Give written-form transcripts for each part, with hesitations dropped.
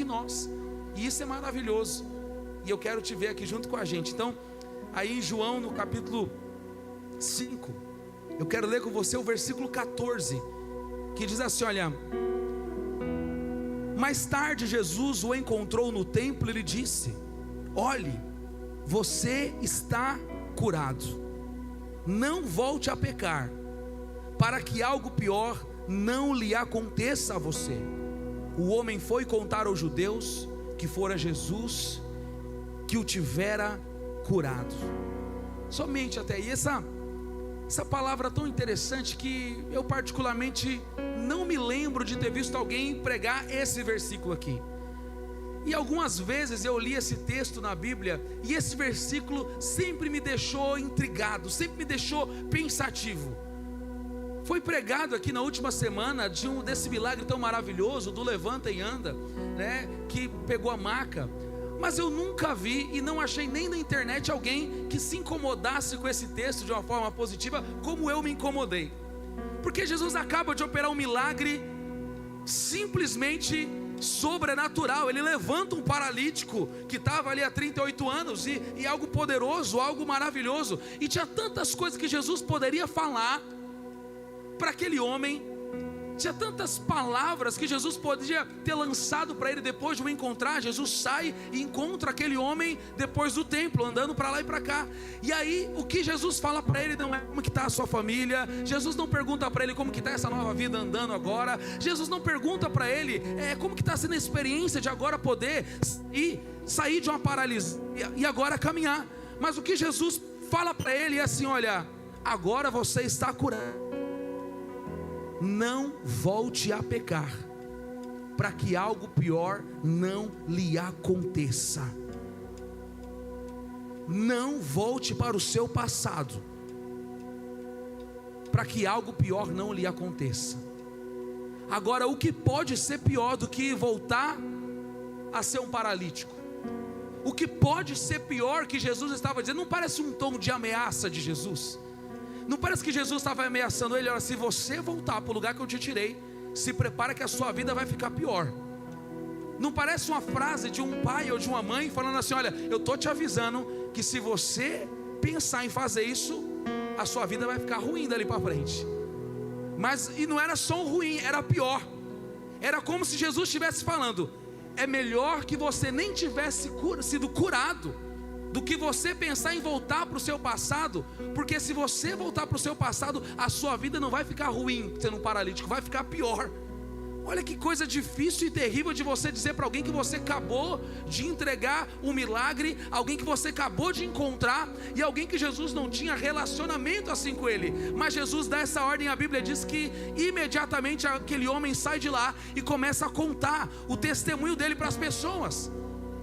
que nós, e isso é maravilhoso, e eu quero te ver aqui junto com a gente. Então, aí em João, no capítulo 5, eu quero ler com você o versículo 14, que diz assim, olha: mais tarde Jesus o encontrou no templo e lhe disse: olhe, você está curado, não volte a pecar, para que algo pior não lhe aconteça a você. O homem foi contar aos judeus que fora Jesus que o tivera curado. Somente até aí, essa palavra tão interessante que eu particularmente não me lembro de ter visto alguém pregar esse versículo aqui. E algumas vezes eu li esse texto na Bíblia, e esse versículo sempre me deixou intrigado, sempre me deixou pensativo. Foi pregado aqui na última semana desse milagre tão maravilhoso, do levanta e anda, né, que pegou a maca. Mas eu nunca vi e não achei nem na internet alguém que se incomodasse com esse texto de uma forma positiva, como eu me incomodei. Porque Jesus acaba de operar um milagre simplesmente sobrenatural. Ele levanta um paralítico que estava ali há 38 anos, e algo poderoso, algo maravilhoso. E tinha tantas coisas que Jesus poderia falar para aquele homem, tinha tantas palavras que Jesus podia ter lançado para ele depois de o encontrar. Jesus sai e encontra aquele homem depois do templo, andando para lá e para cá. E aí o que Jesus fala para ele não é como que está a sua família. Jesus não pergunta para ele como que está essa nova vida andando agora. Jesus não pergunta para ele como que está sendo a experiência de agora poder sair de uma paralisia e agora caminhar. Mas o que Jesus fala para ele é assim: olha, agora você está curado, não volte a pecar, para que algo pior não lhe aconteça. Não volte para o seu passado, para que algo pior não lhe aconteça. Agora, o que pode ser pior do que voltar a ser um paralítico? O que pode ser pior que Jesus estava dizendo? Não parece um tom de ameaça de Jesus? Não parece que Jesus estava ameaçando ele? Olha, se você voltar para o lugar que eu te tirei, se prepara que a sua vida vai ficar pior. Não parece uma frase de um pai ou de uma mãe falando assim: olha, eu estou te avisando que se você pensar em fazer isso, a sua vida vai ficar ruim dali para frente. Mas, e não era só ruim, era pior. Era como se Jesus estivesse falando: é melhor que você nem tivesse sido curado do que você pensar em voltar para o seu passado. Porque se você voltar para o seu passado, a sua vida não vai ficar ruim sendo um paralítico, vai ficar pior. Olha que coisa difícil e terrível de você dizer para alguém que você acabou de entregar um milagre, alguém que você acabou de encontrar, e alguém que Jesus não tinha relacionamento assim com ele. Mas Jesus dá essa ordem. A Bíblia diz que imediatamente aquele homem sai de lá e começa a contar o testemunho dele para as pessoas.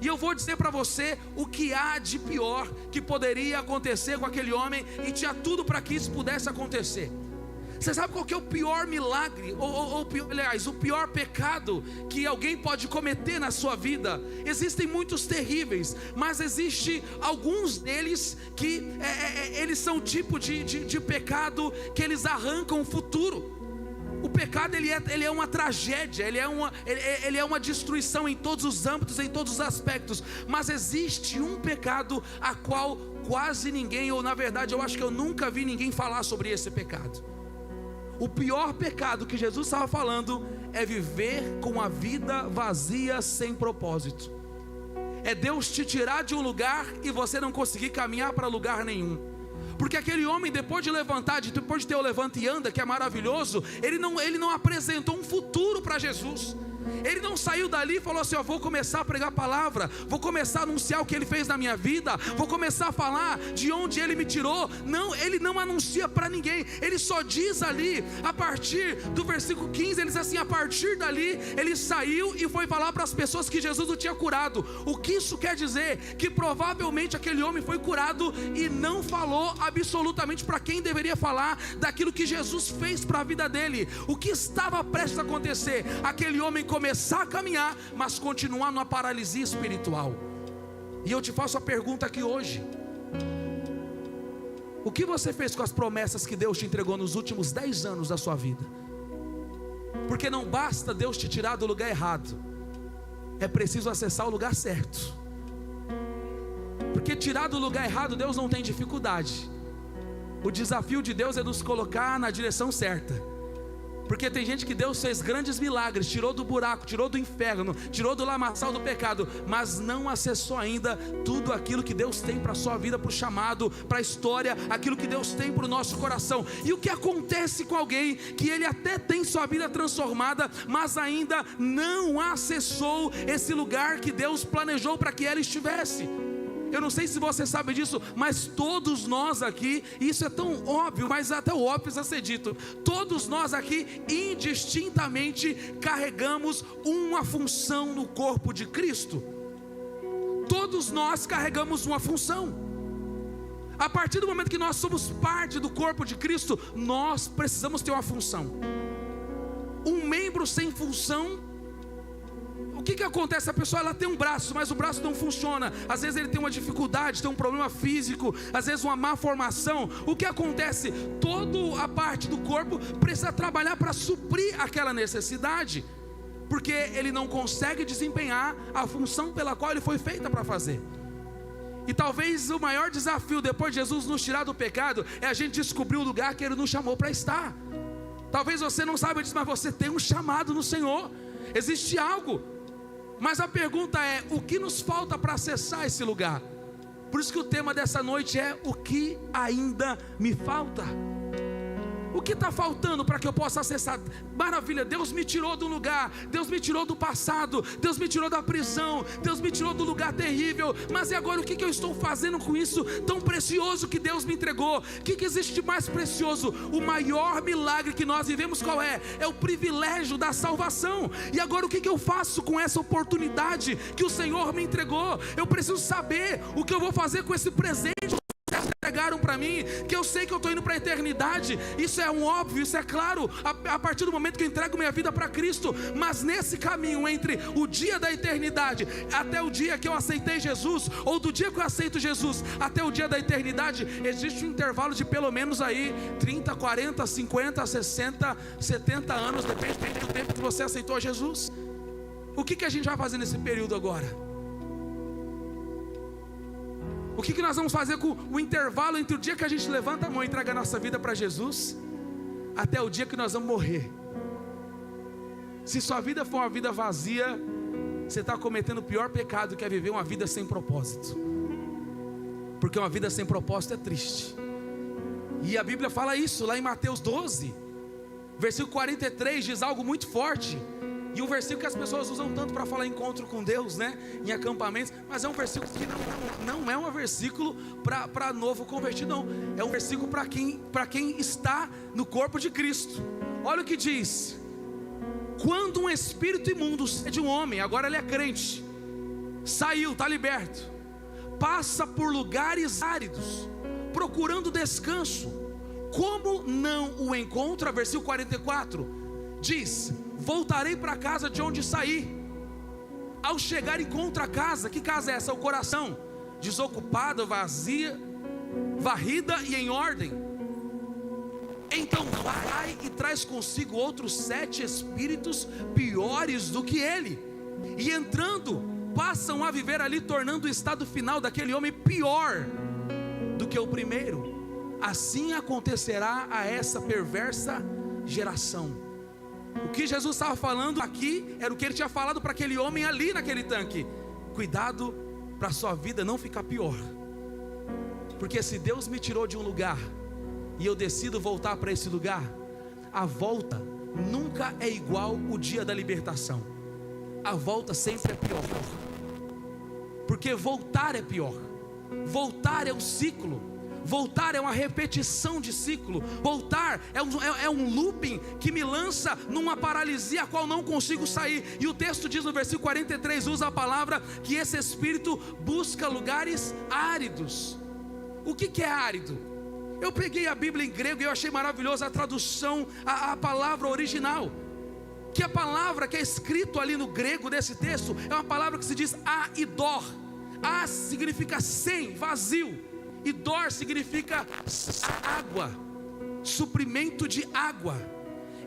E eu vou dizer para você o que há de pior que poderia acontecer com aquele homem, e tinha tudo para que isso pudesse acontecer. Você sabe qual que é o pior milagre, aliás, o pior pecado que alguém pode cometer na sua vida? Existem muitos terríveis, mas existe alguns deles que eles são tipo de pecado que eles arrancam o futuro. O pecado ele é uma tragédia, ele é uma destruição em todos os âmbitos, em todos os aspectos. Mas existe um pecado a qual quase ninguém, ou na verdade eu acho que eu nunca vi ninguém falar sobre esse pecado. O pior pecado que Jesus estava falando é viver com a vida vazia, sem propósito. É Deus te tirar de um lugar e você não conseguir caminhar para lugar nenhum. Porque aquele homem, depois de levantar, depois de ter o levanta e anda, que é maravilhoso, ele não apresentou um futuro para Jesus. Ele não saiu dali e falou assim: eu vou começar a pregar a palavra, vou começar a anunciar o que ele fez na minha vida, vou começar a falar de onde ele me tirou. Não, ele não anuncia para ninguém. Ele só diz ali, a partir do versículo 15, ele diz assim: a partir dali ele saiu e foi falar para as pessoas que Jesus o tinha curado. O que isso quer dizer? Que provavelmente aquele homem foi curado e não falou absolutamente para quem deveria falar daquilo que Jesus fez para a vida dele. O que estava prestes a acontecer? Aquele homem começar a caminhar, mas continuar numa paralisia espiritual. E eu te faço a pergunta aqui hoje: o que você fez com as promessas que Deus te entregou nos últimos 10 anos da sua vida? Porque não basta Deus te tirar do lugar errado, é preciso acessar o lugar certo. Porque tirar do lugar errado, Deus não tem dificuldade. O desafio de Deus é nos colocar na direção certa. Porque tem gente que Deus fez grandes milagres, tirou do buraco, tirou do inferno, tirou do lamaçal do pecado, mas não acessou ainda tudo aquilo que Deus tem para a sua vida, para o chamado, para a história, aquilo que Deus tem para o nosso coração. E o que acontece com alguém que ele até tem sua vida transformada, mas ainda não acessou esse lugar que Deus planejou para que ela estivesse? Eu não sei se você sabe disso, mas todos nós aqui, isso é tão óbvio, mas até o óbvio precisa ser dito, todos nós aqui indistintamente carregamos uma função no corpo de Cristo. Todos nós carregamos uma função. A partir do momento que nós somos parte do corpo de Cristo, nós precisamos ter uma função. Um membro sem função, o que acontece? A pessoa ela tem um braço, mas o braço não funciona. Às vezes ele tem uma dificuldade, tem um problema físico, às vezes uma má formação. O que acontece? Toda a parte do corpo precisa trabalhar para suprir aquela necessidade, porque ele não consegue desempenhar a função pela qual ele foi feita para fazer. E talvez o maior desafio depois de Jesus nos tirar do pecado é a gente descobrir o lugar que Ele nos chamou para estar. Talvez você não saiba disso, mas você tem um chamado no Senhor. Existe algo. Mas a pergunta é: o que nos falta para acessar esse lugar? Por isso que o tema dessa noite é: o que ainda me falta? O que está faltando para que eu possa acessar? Maravilha, Deus me tirou do lugar, Deus me tirou do passado, Deus me tirou da prisão, Deus me tirou do lugar terrível. Mas e agora, o que eu estou fazendo com isso tão precioso que Deus me entregou? O que existe de mais precioso? O maior milagre que nós vivemos qual é? É o privilégio da salvação. E agora o que eu faço com essa oportunidade que o Senhor me entregou? Eu preciso saber o que eu vou fazer com esse presente entregaram para mim, que eu sei que eu estou indo para a eternidade. Isso é um óbvio, isso é claro, a partir do momento que eu entrego minha vida para Cristo. Mas nesse caminho entre o dia da eternidade até o dia que eu aceitei Jesus, ou do dia que eu aceito Jesus até o dia da eternidade, existe um intervalo de pelo menos aí 30, 40, 50, 60, 70 anos, depende do tempo que você aceitou Jesus. O que a gente vai fazer nesse período agora? O que nós vamos fazer com o intervalo entre o dia que a gente levanta a mão e entrega a nossa vida para Jesus até o dia que nós vamos morrer? Se sua vida for uma vida vazia, você está cometendo o pior pecado, que é viver uma vida sem propósito. Porque uma vida sem propósito é triste. E a Bíblia fala isso lá em Mateus 12, versículo 43, diz algo muito forte. E um versículo que as pessoas usam tanto para falar encontro com Deus, né? Em acampamentos. Mas é um versículo que não é um versículo para novo convertido, não. É um versículo para quem está no corpo de Cristo. Olha o que diz: quando um espírito imundo de um homem, agora ele é crente, saiu, está liberto, passa por lugares áridos, procurando descanso, como não o encontra? Versículo 44 diz: voltarei para a casa de onde saí. Ao chegar encontra a casa. Que casa é essa? O coração, desocupada, vazia, varrida e em ordem. Então vai e traz consigo outros 7 espíritos piores do que ele, e entrando passam a viver ali, tornando o estado final daquele homem pior do que o primeiro. Assim acontecerá a essa perversa geração. O que Jesus estava falando aqui era o que ele tinha falado para aquele homem ali naquele tanque: cuidado para a sua vida não ficar pior. Porque se Deus me tirou de um lugar e eu decido voltar para esse lugar, a volta nunca é igual o dia da libertação. A volta sempre é pior. Porque voltar é pior. Voltar é um ciclo. Voltar é uma repetição de ciclo. Voltar é um looping que me lança numa paralisia a qual não consigo sair. E o texto diz no versículo 43, usa a palavra que esse espírito busca lugares áridos. O que é árido? Eu peguei a Bíblia em grego e eu achei maravilhosa a tradução, a palavra original. Que a palavra que é escrito ali no grego desse texto é uma palavra que se diz aidor. A significa sem, vazio. E dor significa água, suprimento de água.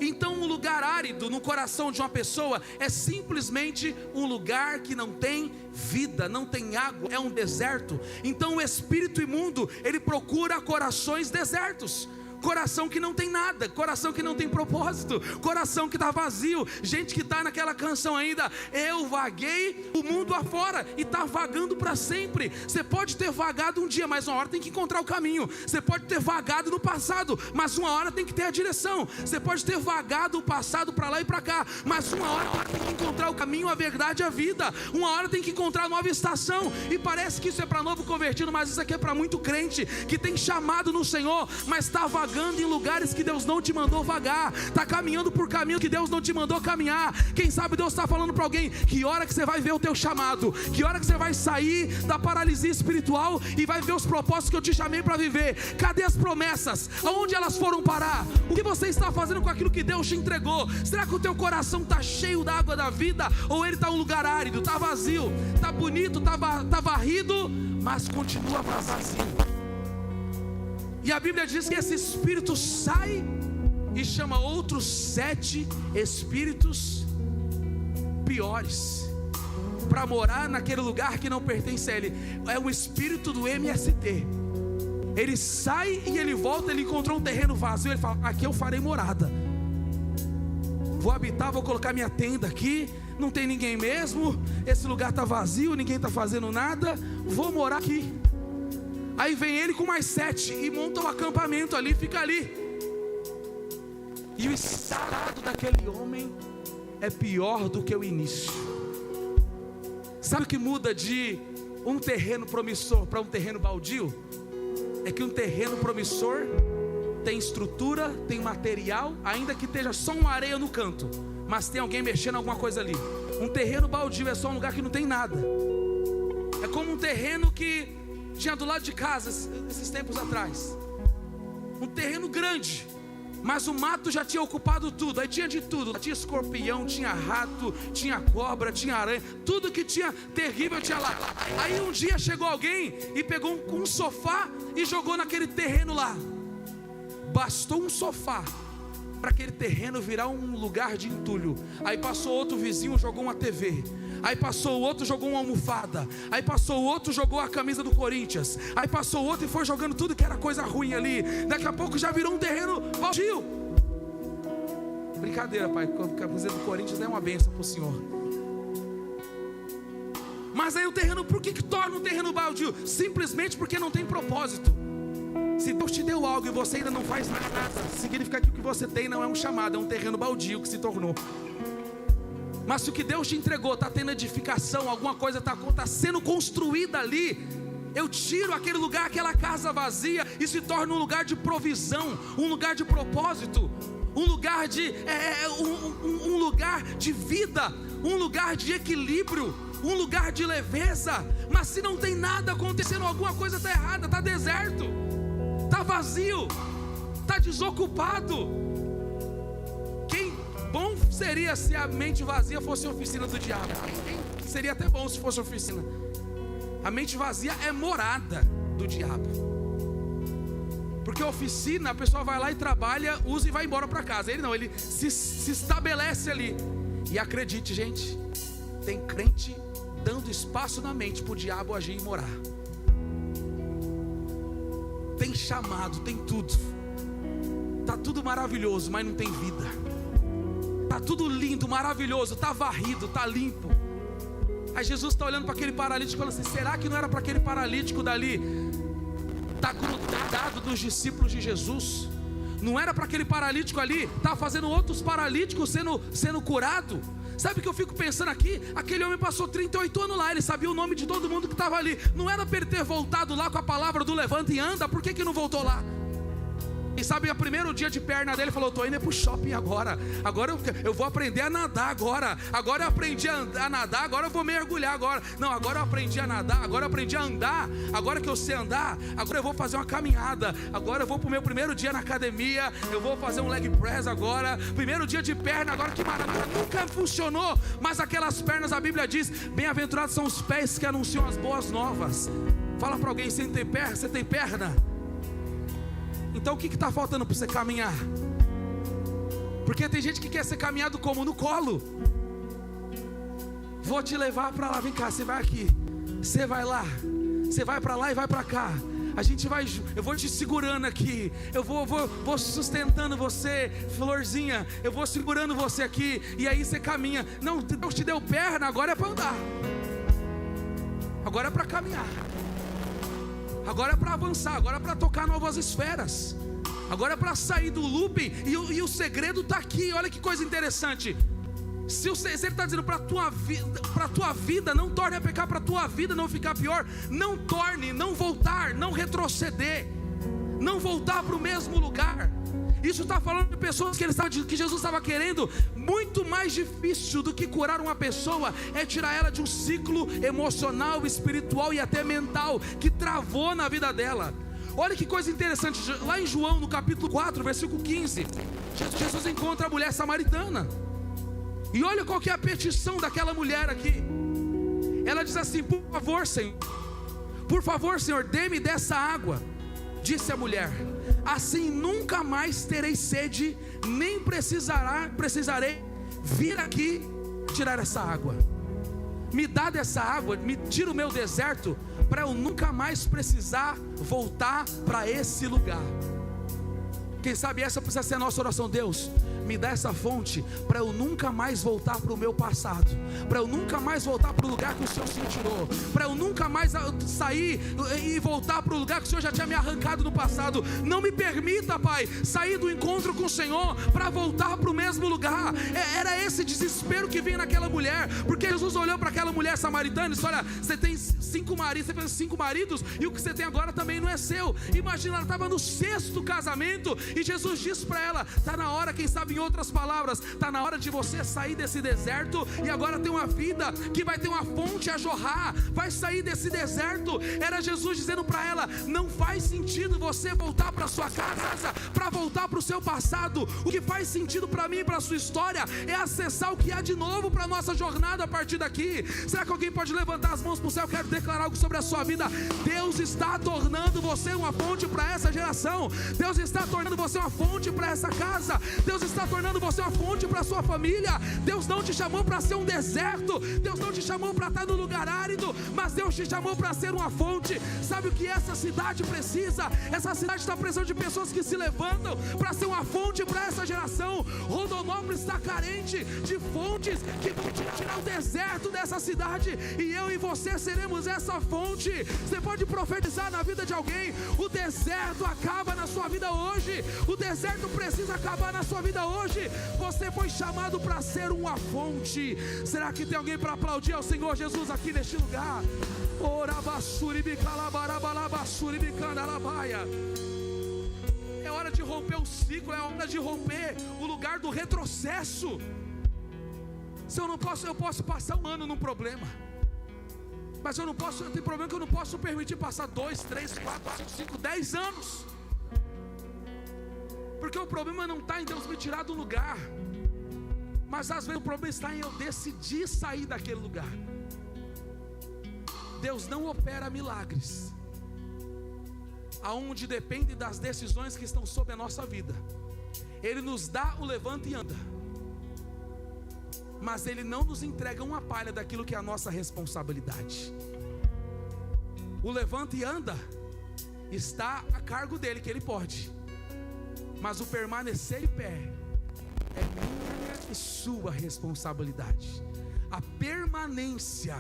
Então um lugar árido no coração de uma pessoa é simplesmente um lugar que não tem vida, não tem água, é um deserto. Então o espírito imundo, ele procura corações desertos, coração que não tem nada, coração que não tem propósito, coração que está vazio. Gente que está naquela canção ainda, eu vaguei o mundo afora, e está vagando para sempre. Você pode ter vagado um dia, mas uma hora tem que encontrar o caminho. Você pode ter vagado no passado, mas uma hora tem que ter a direção. Você pode ter vagado o passado para lá e para cá, mas uma hora tem que encontrar o caminho, a verdade e a vida. Uma hora tem que encontrar a nova estação. E parece que isso é para novo convertido, mas isso aqui é para muito crente que tem chamado no Senhor, mas está vagando em lugares que Deus não te mandou vagar, está caminhando por caminho que Deus não te mandou caminhar. Quem sabe Deus está falando para alguém: que hora que você vai ver o teu chamado, que hora que você vai sair da paralisia espiritual e vai ver os propósitos que eu te chamei para viver. Cadê as promessas? Aonde elas foram parar? O que você está fazendo com aquilo que Deus te entregou? Será que o teu coração está cheio da água da vida, ou ele está em um lugar árido, está vazio, está bonito, está varrido, mas continua vazio? E a Bíblia diz que esse espírito sai e chama outros 7 espíritos piores para morar naquele lugar que não pertence a ele. É o espírito do MST. Ele sai e ele volta, ele encontrou um terreno vazio, ele fala: aqui eu farei morada, vou habitar, vou colocar minha tenda aqui, não tem ninguém mesmo, esse lugar está vazio, ninguém está fazendo nada, vou morar aqui. Aí vem ele com mais 7 e monta um acampamento ali, fica ali. E o estado daquele homem é pior do que o início. Sabe o que muda de um terreno promissor para um terreno baldio? É que um terreno promissor tem estrutura, tem material, ainda que esteja só uma areia no canto, mas tem alguém mexendo alguma coisa ali. Um terreno baldio é só um lugar que não tem nada. É como um terreno que tinha do lado de casa esses tempos atrás, um terreno grande, mas o mato já tinha ocupado tudo. Aí tinha de tudo, tinha escorpião, tinha rato, tinha cobra, tinha aranha, tudo que tinha terrível tinha lá. Aí um dia chegou alguém e pegou um sofá e jogou naquele terreno lá. Bastou um sofá para aquele terreno virar um lugar de entulho. Aí passou outro vizinho, jogou uma TV. Aí passou o outro, jogou uma almofada. Aí passou o outro, jogou a camisa do Corinthians. Aí passou o outro e foi jogando tudo que era coisa ruim ali. Daqui a pouco já virou um terreno baldio. Brincadeira, pai, a camisa do Corinthians é uma bênção para o senhor. Mas aí o terreno, por que torna um terreno baldio? Simplesmente porque não tem propósito. Se Deus te deu algo e você ainda não faz nada, significa que o que você tem não é um chamado, é um terreno baldio que se tornou. Mas se o que Deus te entregou está tendo edificação, alguma coisa está sendo construída ali, eu tiro aquele lugar, aquela casa vazia, e se torna um lugar de provisão, um lugar de propósito, um lugar de um lugar de vida, um lugar de equilíbrio, um lugar de leveza. Mas se não tem nada acontecendo, alguma coisa está errada, está deserto, está vazio, está desocupado. Bom seria se a mente vazia fosse a oficina do diabo. Seria até bom se fosse oficina. A mente vazia é morada do diabo. Porque a oficina, a pessoa vai lá e trabalha, usa e vai embora para casa. Ele não, ele se estabelece ali. E acredite, gente, tem crente dando espaço na mente para o diabo agir e morar. Tem chamado, tem tudo. Tá tudo maravilhoso, mas não tem vida. Tá tudo lindo, maravilhoso, tá varrido, tá limpo. Aí Jesus está olhando para aquele paralítico e falando assim: será que não era para aquele paralítico dali tá grudado dos discípulos de Jesus? Não era para aquele paralítico ali tá fazendo outros paralíticos sendo curado? Sabe o que eu fico pensando aqui? Aquele homem passou 38 anos lá, ele sabia o nome de todo mundo que estava ali. Não era para ele ter voltado lá com a palavra do levanta e anda? Por que não voltou lá? E sabe, o primeiro dia de perna dele, falou: estou indo para o shopping agora eu vou aprender a nadar agora eu aprendi a nadar, agora eu vou mergulhar agora. Não, agora eu aprendi a nadar, agora eu aprendi a andar, agora que eu sei andar, agora eu vou fazer uma caminhada, agora eu vou para o meu primeiro dia na academia, eu vou fazer um leg press agora, primeiro dia de perna, agora que maravilha, nunca funcionou, mas aquelas pernas, a Bíblia diz, bem-aventurados são os pés que anunciam as boas novas. Fala para alguém: você tem perna? Você tem perna? Então o que está faltando para você caminhar? Porque tem gente que quer ser caminhado como? No colo. Vou te levar para lá, vem cá, você vai aqui, você vai lá, você vai para lá e vai para cá. A gente vai, eu vou te segurando aqui, eu vou sustentando você, florzinha, eu vou segurando você aqui, e aí você caminha. Não, Deus te deu perna, agora é para andar, agora é para caminhar, agora é para avançar, agora é para tocar novas esferas, agora é para sair do loop, e o segredo está aqui. Olha que coisa interessante. Se ele está dizendo para a tua vida, não torne a pecar, para a tua vida não ficar pior, não torne, não voltar, não retroceder, não voltar para o mesmo lugar. Isso está falando de pessoas que Jesus estava querendo. Muito mais difícil do que curar uma pessoa é tirar ela de um ciclo emocional, espiritual e até mental que travou na vida dela. Olha que coisa interessante, lá em João no capítulo 4, versículo 15, Jesus encontra a mulher samaritana. E olha qual que é a petição daquela mulher aqui. Ela diz assim: por favor, Senhor, dê-me dessa água. Disse a mulher: assim nunca mais terei sede, nem precisarei vir aqui tirar essa água. Me dá dessa água, me tira o meu deserto, para eu nunca mais precisar voltar para esse lugar. Quem sabe essa precisa ser a nossa oração. Deus, me dá essa fonte para eu nunca mais voltar para o meu passado, para eu nunca mais voltar para o lugar que o Senhor se tirou, para eu nunca mais sair e voltar para o lugar que o Senhor já tinha me arrancado no passado. Não me permita, Pai, sair do encontro com o Senhor para voltar para o mesmo lugar. Era esse desespero que vinha naquela mulher, porque Jesus olhou para aquela mulher samaritana e disse: olha, você tem 5 maridos, você fez 5 maridos, e o que você tem agora também não é seu. Imagina, ela estava no 6º casamento, e Jesus disse para ela: está na hora, quem sabe em outras palavras, está na hora de você sair desse deserto e agora ter uma vida que vai ter uma fonte a jorrar, vai sair desse deserto. Era Jesus dizendo para ela: não faz sentido você voltar para sua casa, para voltar para o seu passado. O que faz sentido para mim e para a sua história é acessar o que há de novo para a nossa jornada a partir daqui. Será que alguém pode levantar as mãos para o céu? Eu quero declarar algo sobre a sua vida. Deus está tornando você uma fonte para essa geração. Deus está tornando você uma fonte para essa casa. Deus está tornando você uma fonte para a sua família. Deus não te chamou para ser um deserto, Deus não te chamou para estar no lugar árido, mas Deus te chamou para ser uma fonte. Sabe o que essa cidade precisa? Essa cidade está precisando de pessoas que se levantam para ser uma fonte para essa geração. Rondonópolis está carente de fontes que vão tirar o deserto dessa cidade, e eu e você seremos essa fonte. Você pode profetizar na vida de alguém: o deserto acaba na sua vida hoje, o deserto precisa acabar na sua vida hoje. Você foi chamado para ser uma fonte. Será que tem alguém para aplaudir ao Senhor Jesus aqui neste lugar? É hora de romper o ciclo, é hora de romper o lugar do retrocesso. Se eu não posso, eu posso passar um ano num problema, mas eu tenho problema que eu não posso permitir passar 2, 3, 4, 5, 5, 10 anos. Porque o problema não está em Deus me tirar do lugar, mas às vezes o problema está em eu decidir sair daquele lugar. Deus não opera milagres aonde depende das decisões que estão sobre a nossa vida. Ele nos dá o levanta e anda, mas Ele não nos entrega uma palha daquilo que é a nossa responsabilidade. O levanta e anda está a cargo dele, que Ele pode, mas o permanecer em pé é minha e sua responsabilidade. A permanência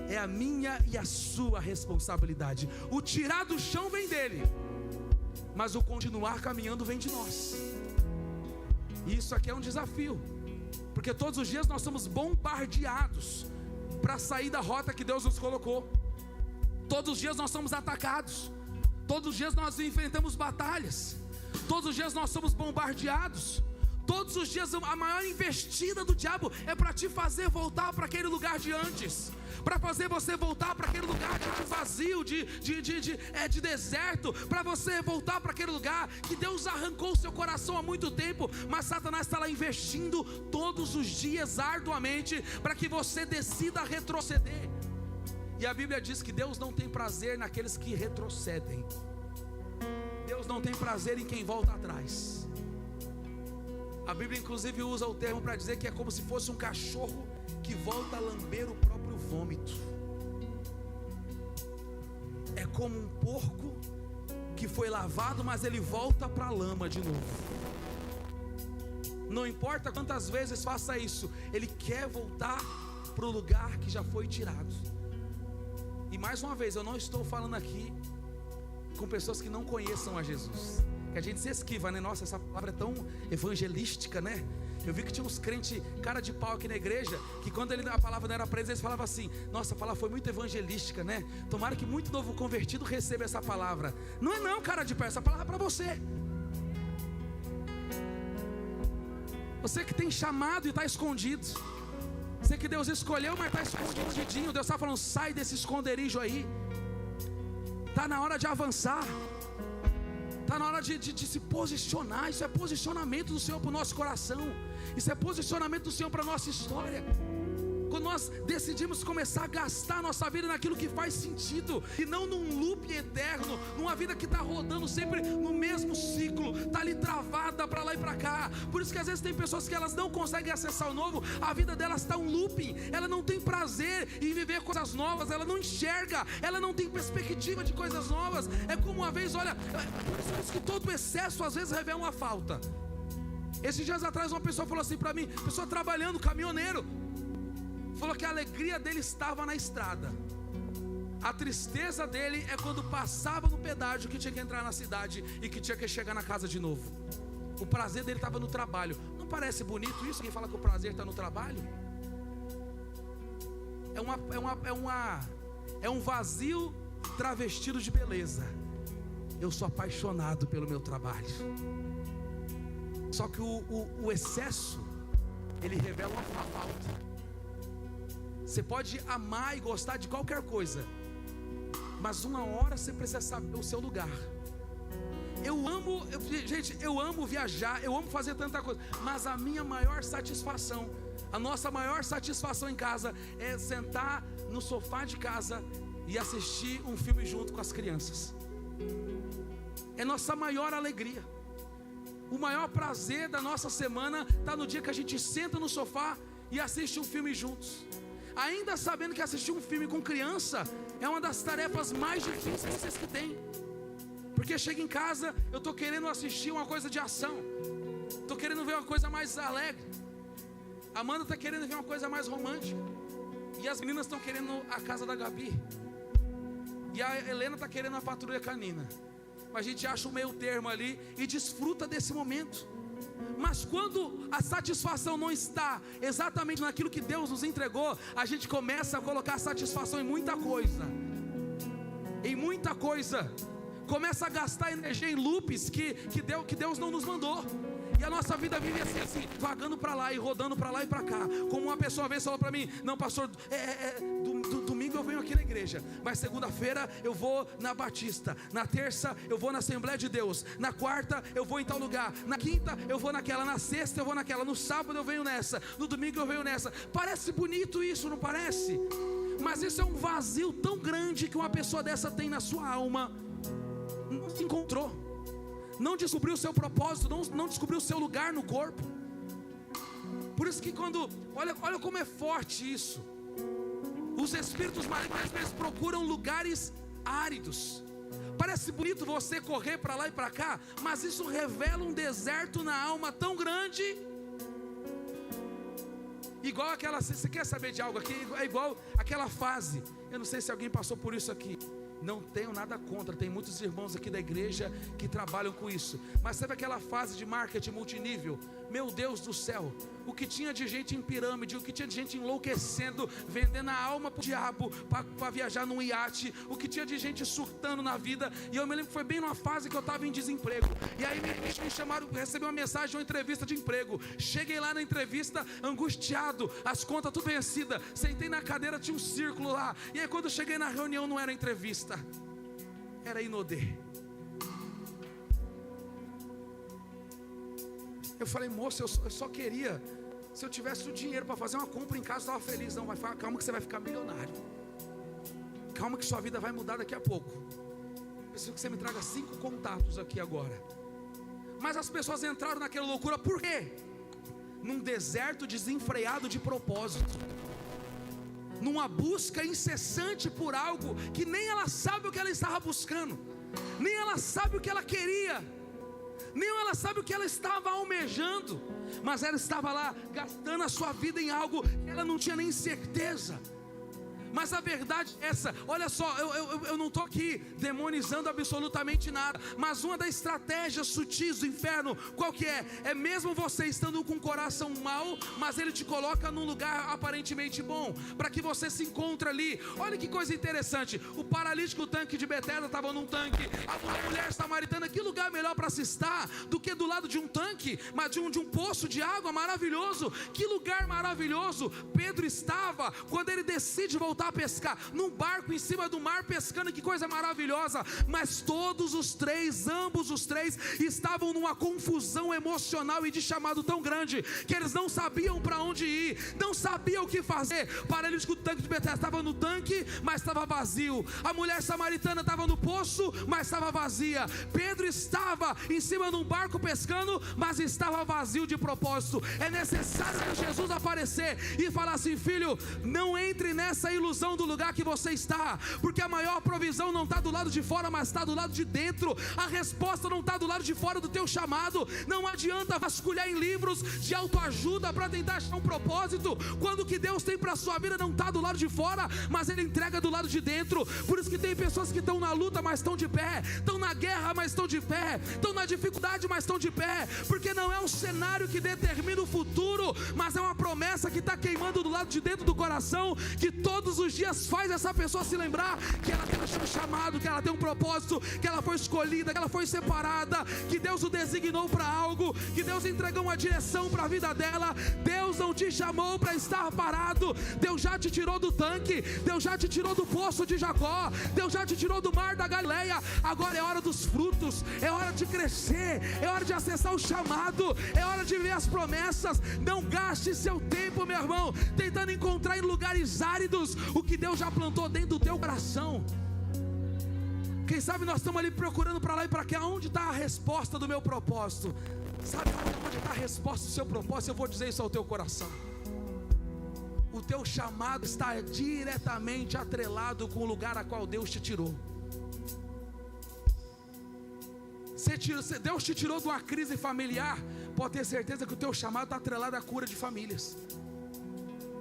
é a minha e a sua responsabilidade. O tirar do chão vem dele, mas o continuar caminhando vem de nós. E isso aqui é um desafio, porque todos os dias nós somos bombardeados para sair da rota que Deus nos colocou. Todos os dias nós somos atacados, todos os dias nós enfrentamos batalhas, todos os dias nós somos bombardeados. Todos os dias a maior investida do diabo é para te fazer voltar para aquele lugar de antes, para fazer você voltar para aquele lugar de vazio, de deserto, para você voltar para aquele lugar que Deus arrancou o seu coração há muito tempo, mas Satanás está lá investindo todos os dias arduamente para que você decida retroceder. E a Bíblia diz que Deus não tem prazer naqueles que retrocedem. Deus não tem prazer em quem volta atrás. A Bíblia inclusive usa o termo para dizer que é como se fosse um cachorro que volta a lamber o próprio vômito. É como um porco que foi lavado, mas ele volta para a lama de novo. Não importa quantas vezes faça isso, ele quer voltar para o lugar que já foi tirado. E mais uma vez, eu não estou falando aqui com pessoas que não conheçam a Jesus, que a gente se esquiva, né? Nossa, essa palavra é tão evangelística, né? Eu vi que tinha uns crentes cara de pau aqui na igreja, que quando a palavra não era para eles falavam assim: nossa, a palavra foi muito evangelística, né? Tomara que muito novo convertido receba essa palavra. Não é não, cara de pau, essa palavra é para você. Você que tem chamado e está escondido. Você que Deus escolheu, mas está escondidinho. Deus está falando: sai desse esconderijo aí. Está na hora de avançar. Está na hora de se posicionar. Isso é posicionamento do Senhor para o nosso coração. Isso é posicionamento do Senhor para a nossa história. Quando nós decidimos começar a gastar a nossa vida naquilo que faz sentido, e não num loop eterno, numa vida que está rodando sempre no mesmo ciclo, está ali travada para lá e para cá. Por isso que às vezes tem pessoas que elas não conseguem acessar o novo, a vida delas está um looping, ela não tem prazer em viver coisas novas, ela não enxerga, ela não tem perspectiva de coisas novas. É como uma vez, olha, por isso que todo excesso às vezes revela uma falta. Esses dias atrás uma pessoa falou assim para mim, pessoa trabalhando, caminhoneiro, falou que a alegria dele estava na estrada. A tristeza dele é quando passava no pedágio que tinha que entrar na cidade e que tinha que chegar na casa de novo. O prazer dele estava no trabalho. Não parece bonito isso? Quem fala que o prazer está no trabalho? É um vazio travestido de beleza. Eu sou apaixonado pelo meu trabalho. Só que o excesso, ele revela uma falta. Você pode amar e gostar de qualquer coisa, mas uma hora você precisa saber o seu lugar. Gente, eu amo viajar, eu amo fazer tanta coisa, mas a minha maior satisfação, a nossa maior satisfação em casa é sentar no sofá de casa e assistir um filme junto com as crianças. É nossa maior alegria. O maior prazer da nossa semana está no dia que a gente senta no sofá e assiste um filme juntos. Ainda sabendo que assistir um filme com criança é uma das tarefas mais difíceis que tem. Porque chega em casa, eu estou querendo assistir uma coisa de ação, estou querendo ver uma coisa mais alegre. A Amanda está querendo ver uma coisa mais romântica, e as meninas estão querendo a casa da Gabi, e a Helena está querendo a patrulha canina. Mas a gente acha o meio termo ali e desfruta desse momento. Mas quando a satisfação não está exatamente naquilo que Deus nos entregou, a gente começa a colocar satisfação em muita coisa. Em muita coisa. Começa a gastar energia em loops que Deus não nos mandou. E a nossa vida vive assim, vagando para lá e rodando para lá e para cá. Como uma pessoa uma vez falou para mim: não, pastor, domingo eu venho aqui na igreja, mas segunda-feira eu vou na Batista, na terça eu vou na Assembleia de Deus, na quarta eu vou em tal lugar, na quinta eu vou naquela, na sexta eu vou naquela, no sábado eu venho nessa, no domingo eu venho nessa. Parece bonito isso, não parece? Mas isso é um vazio tão grande que uma pessoa dessa tem na sua alma. Não se encontrou, não descobriu o seu propósito, não descobriu o seu lugar no corpo. Por isso que olha como é forte isso. Os espíritos malignos às vezes procuram lugares áridos. Parece bonito você correr para lá e para cá, mas isso revela um deserto na alma tão grande. Igual aquela, você quer saber de algo aqui? É igual aquela fase. Eu não sei se alguém passou por isso aqui. Não tenho nada contra, tem muitos irmãos aqui da igreja que trabalham com isso. Mas sabe aquela fase de marketing multinível? Meu Deus do céu, o que tinha de gente em pirâmide, o que tinha de gente enlouquecendo, vendendo a alma para o diabo, para viajar num iate, o que tinha de gente surtando na vida. E eu me lembro que foi bem numa fase que eu estava em desemprego. E aí me chamaram, recebi uma mensagem de uma entrevista de emprego. Cheguei lá na entrevista angustiado, as contas tudo vencidas. Sentei na cadeira, tinha um círculo lá. E aí quando eu cheguei na reunião não era entrevista, era Inodê. Eu falei: moço, eu só queria, se eu tivesse o dinheiro para fazer uma compra em casa, eu estava feliz. Não, calma que você vai ficar milionário. Calma que sua vida vai mudar daqui a pouco. Preciso que você me traga 5 contatos aqui agora. Mas as pessoas entraram naquela loucura, por quê? num deserto desenfreado de propósito, numa busca incessante por algo que nem ela sabe o que ela estava buscando, nem ela sabe o que ela queria, nem ela sabe o que ela estava almejando, mas ela estava lá gastando a sua vida em algo que ela não tinha nem certeza. Mas a verdade é essa, olha só, eu não estou aqui demonizando absolutamente nada, mas uma das estratégias sutis do inferno, qual que é? É mesmo você estando com o coração mau, mas ele te coloca num lugar aparentemente bom, para que você se encontre ali. Olha que coisa interessante, o paralítico, o tanque de Betesda estava num tanque, a mulher samaritana, que lugar melhor para se estar do que do lado de um tanque, mas de um poço de água maravilhoso, que lugar maravilhoso. Pedro estava, quando ele decide voltar a pescar, num barco em cima do mar pescando, que coisa maravilhosa, mas todos os três, ambos os três, estavam numa confusão emocional e de chamado tão grande, que eles não sabiam para onde ir, não sabiam o que fazer. O paralítico do tanque de Betesda estava no tanque, mas estava vazio, a mulher samaritana estava no poço, mas estava vazia, Pedro estava em cima de um barco pescando, mas estava vazio de propósito. É necessário que Jesus aparecer e falar assim: filho, não entre nessa ilusão do lugar que você está, porque a maior provisão não está do lado de fora, mas está do lado de dentro. A resposta não está do lado de fora do teu chamado. Não adianta vasculhar em livros de autoajuda para tentar achar um propósito, quando o que Deus tem para a sua vida não está do lado de fora, mas Ele entrega do lado de dentro. Por isso que tem pessoas que estão na luta, mas estão de pé, estão na guerra, mas estão de pé, estão na dificuldade, mas estão de pé, porque não é um cenário que determina o futuro, mas é uma promessa que está queimando do lado de dentro do coração, que todos os dias faz essa pessoa se lembrar que ela tem um chamado, que ela tem um propósito, que ela foi escolhida, que ela foi separada, que Deus o designou para algo, que Deus entregou uma direção para a vida dela. Deus não te chamou para estar parado. Deus já te tirou do tanque, Deus já te tirou do poço de Jacó, Deus já te tirou do mar da Galileia. Agora é hora dos frutos, é hora de crescer, é hora de acessar o chamado, é hora de ver as promessas. Não gaste seu tempo, meu irmão, tentando encontrar em lugares áridos o que Deus já plantou dentro do teu coração. Quem sabe nós estamos ali procurando para lá e para cá. Onde está a resposta do meu propósito? Sabe onde está a resposta do seu propósito? Eu vou dizer isso ao teu coração. O teu chamado está diretamente atrelado com o lugar a qual Deus te tirou. Deus te tirou de uma crise familiar, pode ter certeza que o teu chamado está atrelado à cura de famílias.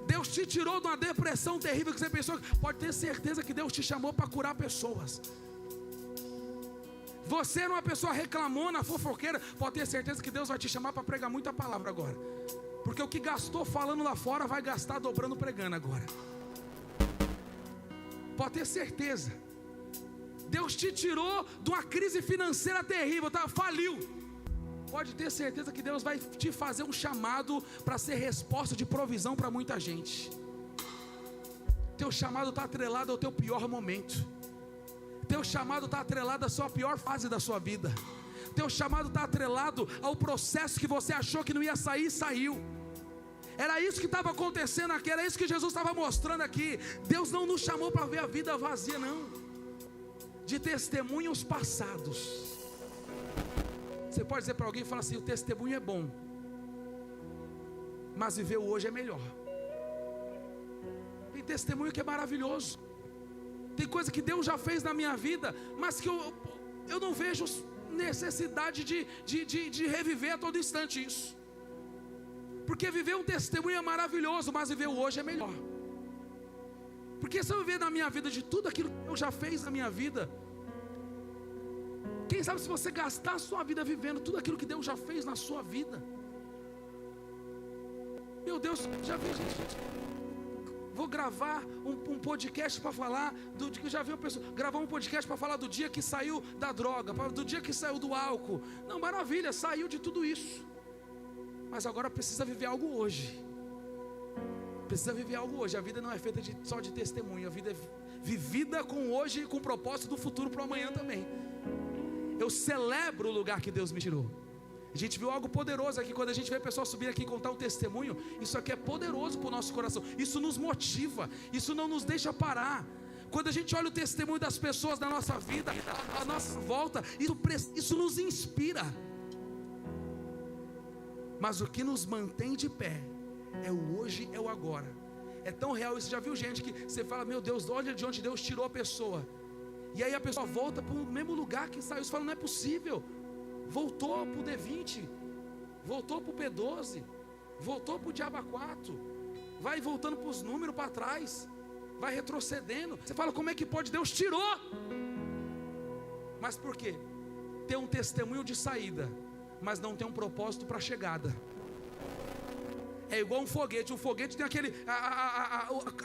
Deus te tirou de uma depressão terrível que você pensou, pode ter certeza que Deus te chamou para curar pessoas. Você era uma pessoa reclamona, fofoqueira, pode ter certeza que Deus vai te chamar para pregar muita palavra agora, porque o que gastou falando lá fora, vai gastar dobrando pregando agora. Pode ter certeza. Deus te tirou de uma crise financeira terrível, faliu. Pode ter certeza que Deus vai te fazer um chamado para ser resposta de provisão para muita gente. Teu chamado está atrelado ao teu pior momento. Teu chamado está atrelado à sua pior fase da sua vida. Teu chamado está atrelado ao processo que você achou que não ia sair, saiu. Era isso que estava acontecendo aqui, era isso que Jesus estava mostrando aqui. Deus não nos chamou para ver a vida vazia, não, de testemunhos passados. Você pode dizer para alguém, falar assim: o testemunho é bom, mas viver o hoje é melhor. Tem testemunho que é maravilhoso, tem coisa que Deus já fez na minha vida, mas que eu não vejo necessidade de reviver a todo instante isso. Porque viver um testemunho é maravilhoso, mas viver o hoje é melhor. Porque se eu viver na minha vida de tudo aquilo que Deus já fez na minha vida, quem sabe se você gastar a sua vida vivendo tudo aquilo que Deus já fez na sua vida. Meu Deus, já vi gente, vou gravar um podcast para falar do que já viu pessoa gravar um podcast para falar do dia que saiu da droga, do dia que saiu do álcool. Não, maravilha, saiu de tudo isso, mas agora precisa viver algo hoje. Precisa viver algo hoje. A vida não é feita só de testemunho, a vida é vivida com hoje e com o propósito do futuro para o amanhã também. Eu celebro o lugar que Deus me tirou. A gente viu algo poderoso aqui, quando a gente vê a pessoa subir aqui e contar um testemunho. Isso aqui é poderoso para o nosso coração, isso nos motiva, isso não nos deixa parar. Quando a gente olha o testemunho das pessoas da nossa vida, a nossa volta, isso nos inspira. Mas o que nos mantém de pé é o hoje, é o agora. É tão real isso. Já viu gente que você fala, meu Deus, olha de onde Deus tirou a pessoa, e aí a pessoa volta para o mesmo lugar que saiu. Você fala, não é possível. Voltou para o D20, voltou para o P12, voltou para o Diabo 4, vai voltando para os números para trás, vai retrocedendo. Você fala, como é que pode? Deus tirou. Mas por quê? Tem um testemunho de saída, mas não tem um propósito para a chegada. É igual um foguete. O foguete tem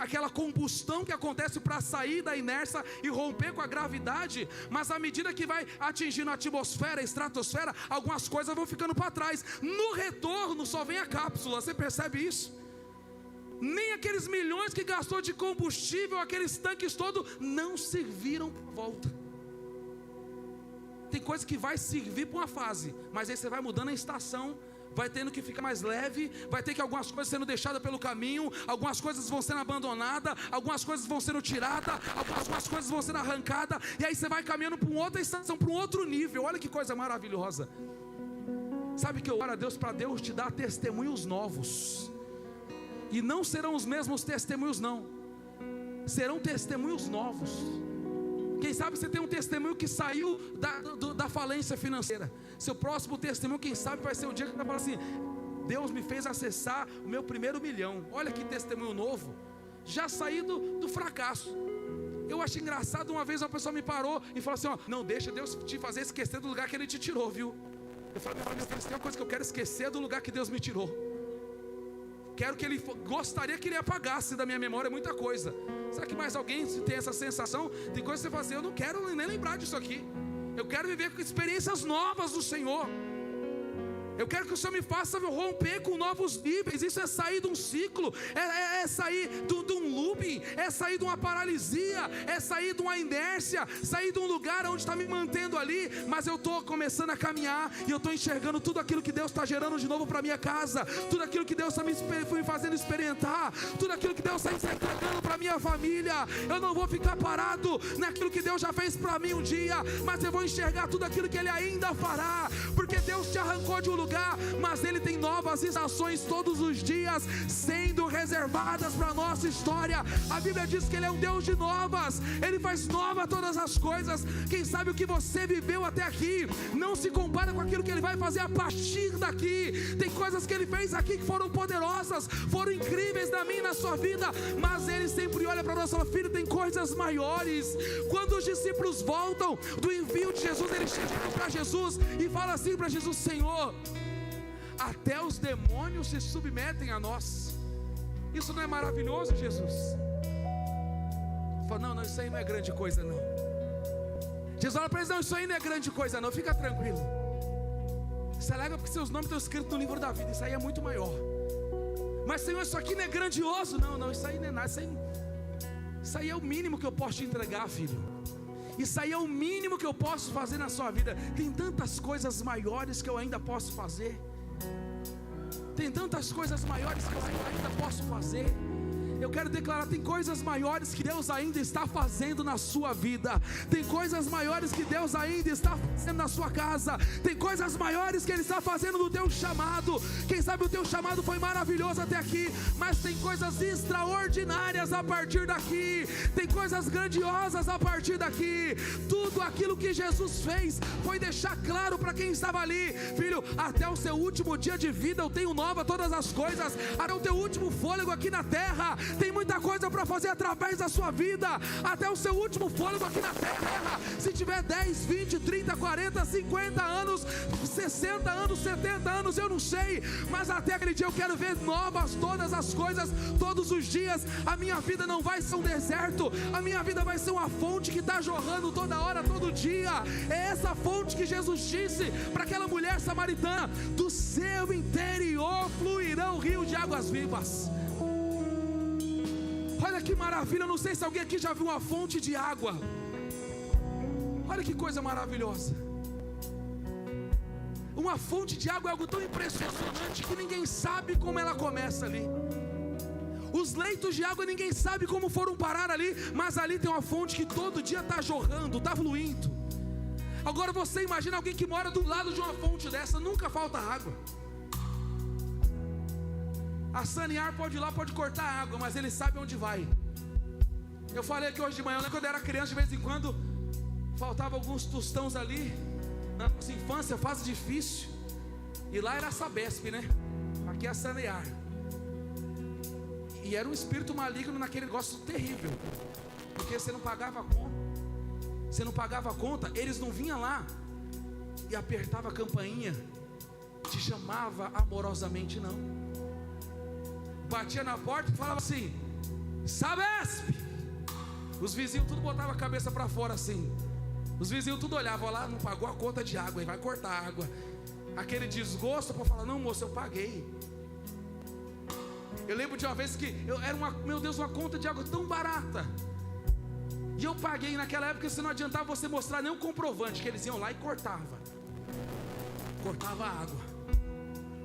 aquela combustão que acontece para sair da inércia e romper com a gravidade. Mas à medida que vai atingindo a atmosfera, a estratosfera, algumas coisas vão ficando para trás. No retorno só vem a cápsula. Você percebe isso? Nem aqueles milhões que gastou de combustível, aqueles tanques todos, não serviram para volta. Tem coisa que vai servir para uma fase, mas aí você vai mudando a estação, vai tendo que ficar mais leve, vai ter que algumas coisas sendo deixadas pelo caminho, algumas coisas vão sendo abandonadas, algumas coisas vão sendo tiradas, algumas coisas vão sendo arrancadas, e aí você vai caminhando para uma outra estação, para um outro nível. Olha que coisa maravilhosa. Sabe que eu oro a Deus para Deus te dar testemunhos novos, e não serão os mesmos testemunhos não, serão testemunhos novos. Quem sabe você tem um testemunho que saiu da falência financeira. Seu próximo testemunho, quem sabe, vai ser o dia que você vai falar assim: Deus me fez acessar o meu primeiro milhão. Olha que testemunho novo. Já saí do fracasso. Eu achei engraçado, uma vez uma pessoa me parou e falou assim: ó, não deixa Deus te fazer esquecer do lugar que Ele te tirou, viu? Eu falei, se tem uma coisa que eu quero esquecer, do lugar que Deus me tirou. Quero que Ele, gostaria que Ele apagasse da minha memória muita coisa. Será que mais alguém tem essa sensação? Tem coisa que você fala assim: eu não quero nem lembrar disso aqui. Eu quero viver com experiências novas do Senhor. Eu quero que o Senhor me faça romper com novos níveis. Isso é sair de um ciclo, é sair de um looping, é sair de uma paralisia, é sair de uma inércia, sair de um lugar onde está me mantendo ali, mas eu estou começando a caminhar, e eu estou enxergando tudo aquilo que Deus está gerando de novo para a minha casa, tudo aquilo que Deus está me fazendo experimentar, tudo aquilo que Deus está entregando para a minha família. Eu não vou ficar parado naquilo que Deus já fez para mim um dia, mas eu vou enxergar tudo aquilo que Ele ainda fará, porque Deus te arrancou de um lugar, mas Ele tem novas estações todos os dias sendo reservadas para a nossa história. A Bíblia diz que Ele é um Deus de novas, Ele faz nova todas as coisas. Quem sabe o que você viveu até aqui não se compara com aquilo que Ele vai fazer a partir daqui. Tem coisas que Ele fez aqui que foram poderosas, foram incríveis na minha e na sua vida, mas Ele sempre olha para nós e fala: filho, tem coisas maiores. Quando os discípulos voltam do envio de Jesus, eles chegam para Jesus e falam assim para Jesus: Senhor, até os demônios se submetem a nós. Isso não é maravilhoso, Jesus? Fala: não, isso aí não é grande coisa não. Jesus fala para eles: não, isso aí não é grande coisa não, fica tranquilo. Isso é legal porque seus nomes estão escritos no livro da vida. Isso aí é muito maior. Mas Senhor, isso aqui não é grandioso. Não, isso aí não é nada. Isso aí é o mínimo que eu posso te entregar, filho. Isso aí é o mínimo que eu posso fazer na sua vida. Tem tantas coisas maiores que eu ainda posso fazer. Tem tantas coisas maiores que eu ainda posso fazer. Eu quero declarar: tem coisas maiores que Deus ainda está fazendo na sua vida. Tem coisas maiores que Deus ainda está fazendo na sua casa. Tem coisas maiores que Ele está fazendo no teu chamado. Quem sabe o teu chamado foi maravilhoso até aqui, mas tem coisas extraordinárias a partir daqui. Tem coisas grandiosas a partir daqui. Tudo aquilo que Jesus fez foi deixar claro para quem estava ali: filho, até o seu último dia de vida eu tenho nova todas as coisas. Até o teu último fôlego aqui na terra, tem muita coisa para fazer através da sua vida. Até o seu último fôlego aqui na terra. Se tiver 10, 20, 30, 40, 50 anos, 60 anos, 70 anos, eu não sei, mas até aquele dia eu quero ver novas todas as coisas, todos os dias. A minha vida não vai ser um deserto, a minha vida vai ser uma fonte que está jorrando toda hora, todo dia. É essa fonte que Jesus disse para aquela mulher samaritana: do seu interior fluirão rio de águas vivas. Olha que maravilha. Eu não sei se alguém aqui já viu uma fonte de água. Olha que coisa maravilhosa. Uma fonte de água é algo tão impressionante que ninguém sabe como ela começa ali. Os leitos de água ninguém sabe como foram parar ali, mas ali tem uma fonte que todo dia está jorrando, está fluindo. Agora você imagina alguém que mora do lado de uma fonte dessa: nunca falta água. A Sanear pode ir lá, pode cortar a água, mas ele sabe onde vai. Eu falei aqui hoje de manhã, eu lembro quando eu era criança, de vez em quando faltava alguns tostões ali. Na nossa infância, fase difícil. E lá era a Sabesp, né? Aqui é a Sanear. E era um espírito maligno naquele negócio terrível. Porque você não pagava a conta. Você não pagava a conta, eles não vinham lá e apertava a campainha, te chamava amorosamente, não. Batia na porta e falava assim: Sabesp. Os vizinhos tudo botavam a cabeça para fora assim. Os vizinhos tudo olhavam lá, não pagou a conta de água, e vai cortar a água. Aquele desgosto para falar: não, moço, eu paguei. Eu lembro de uma vez que era meu Deus, uma conta de água tão barata. E eu paguei naquela época, se não adiantava você mostrar nenhum comprovante, que eles iam lá e cortava a água.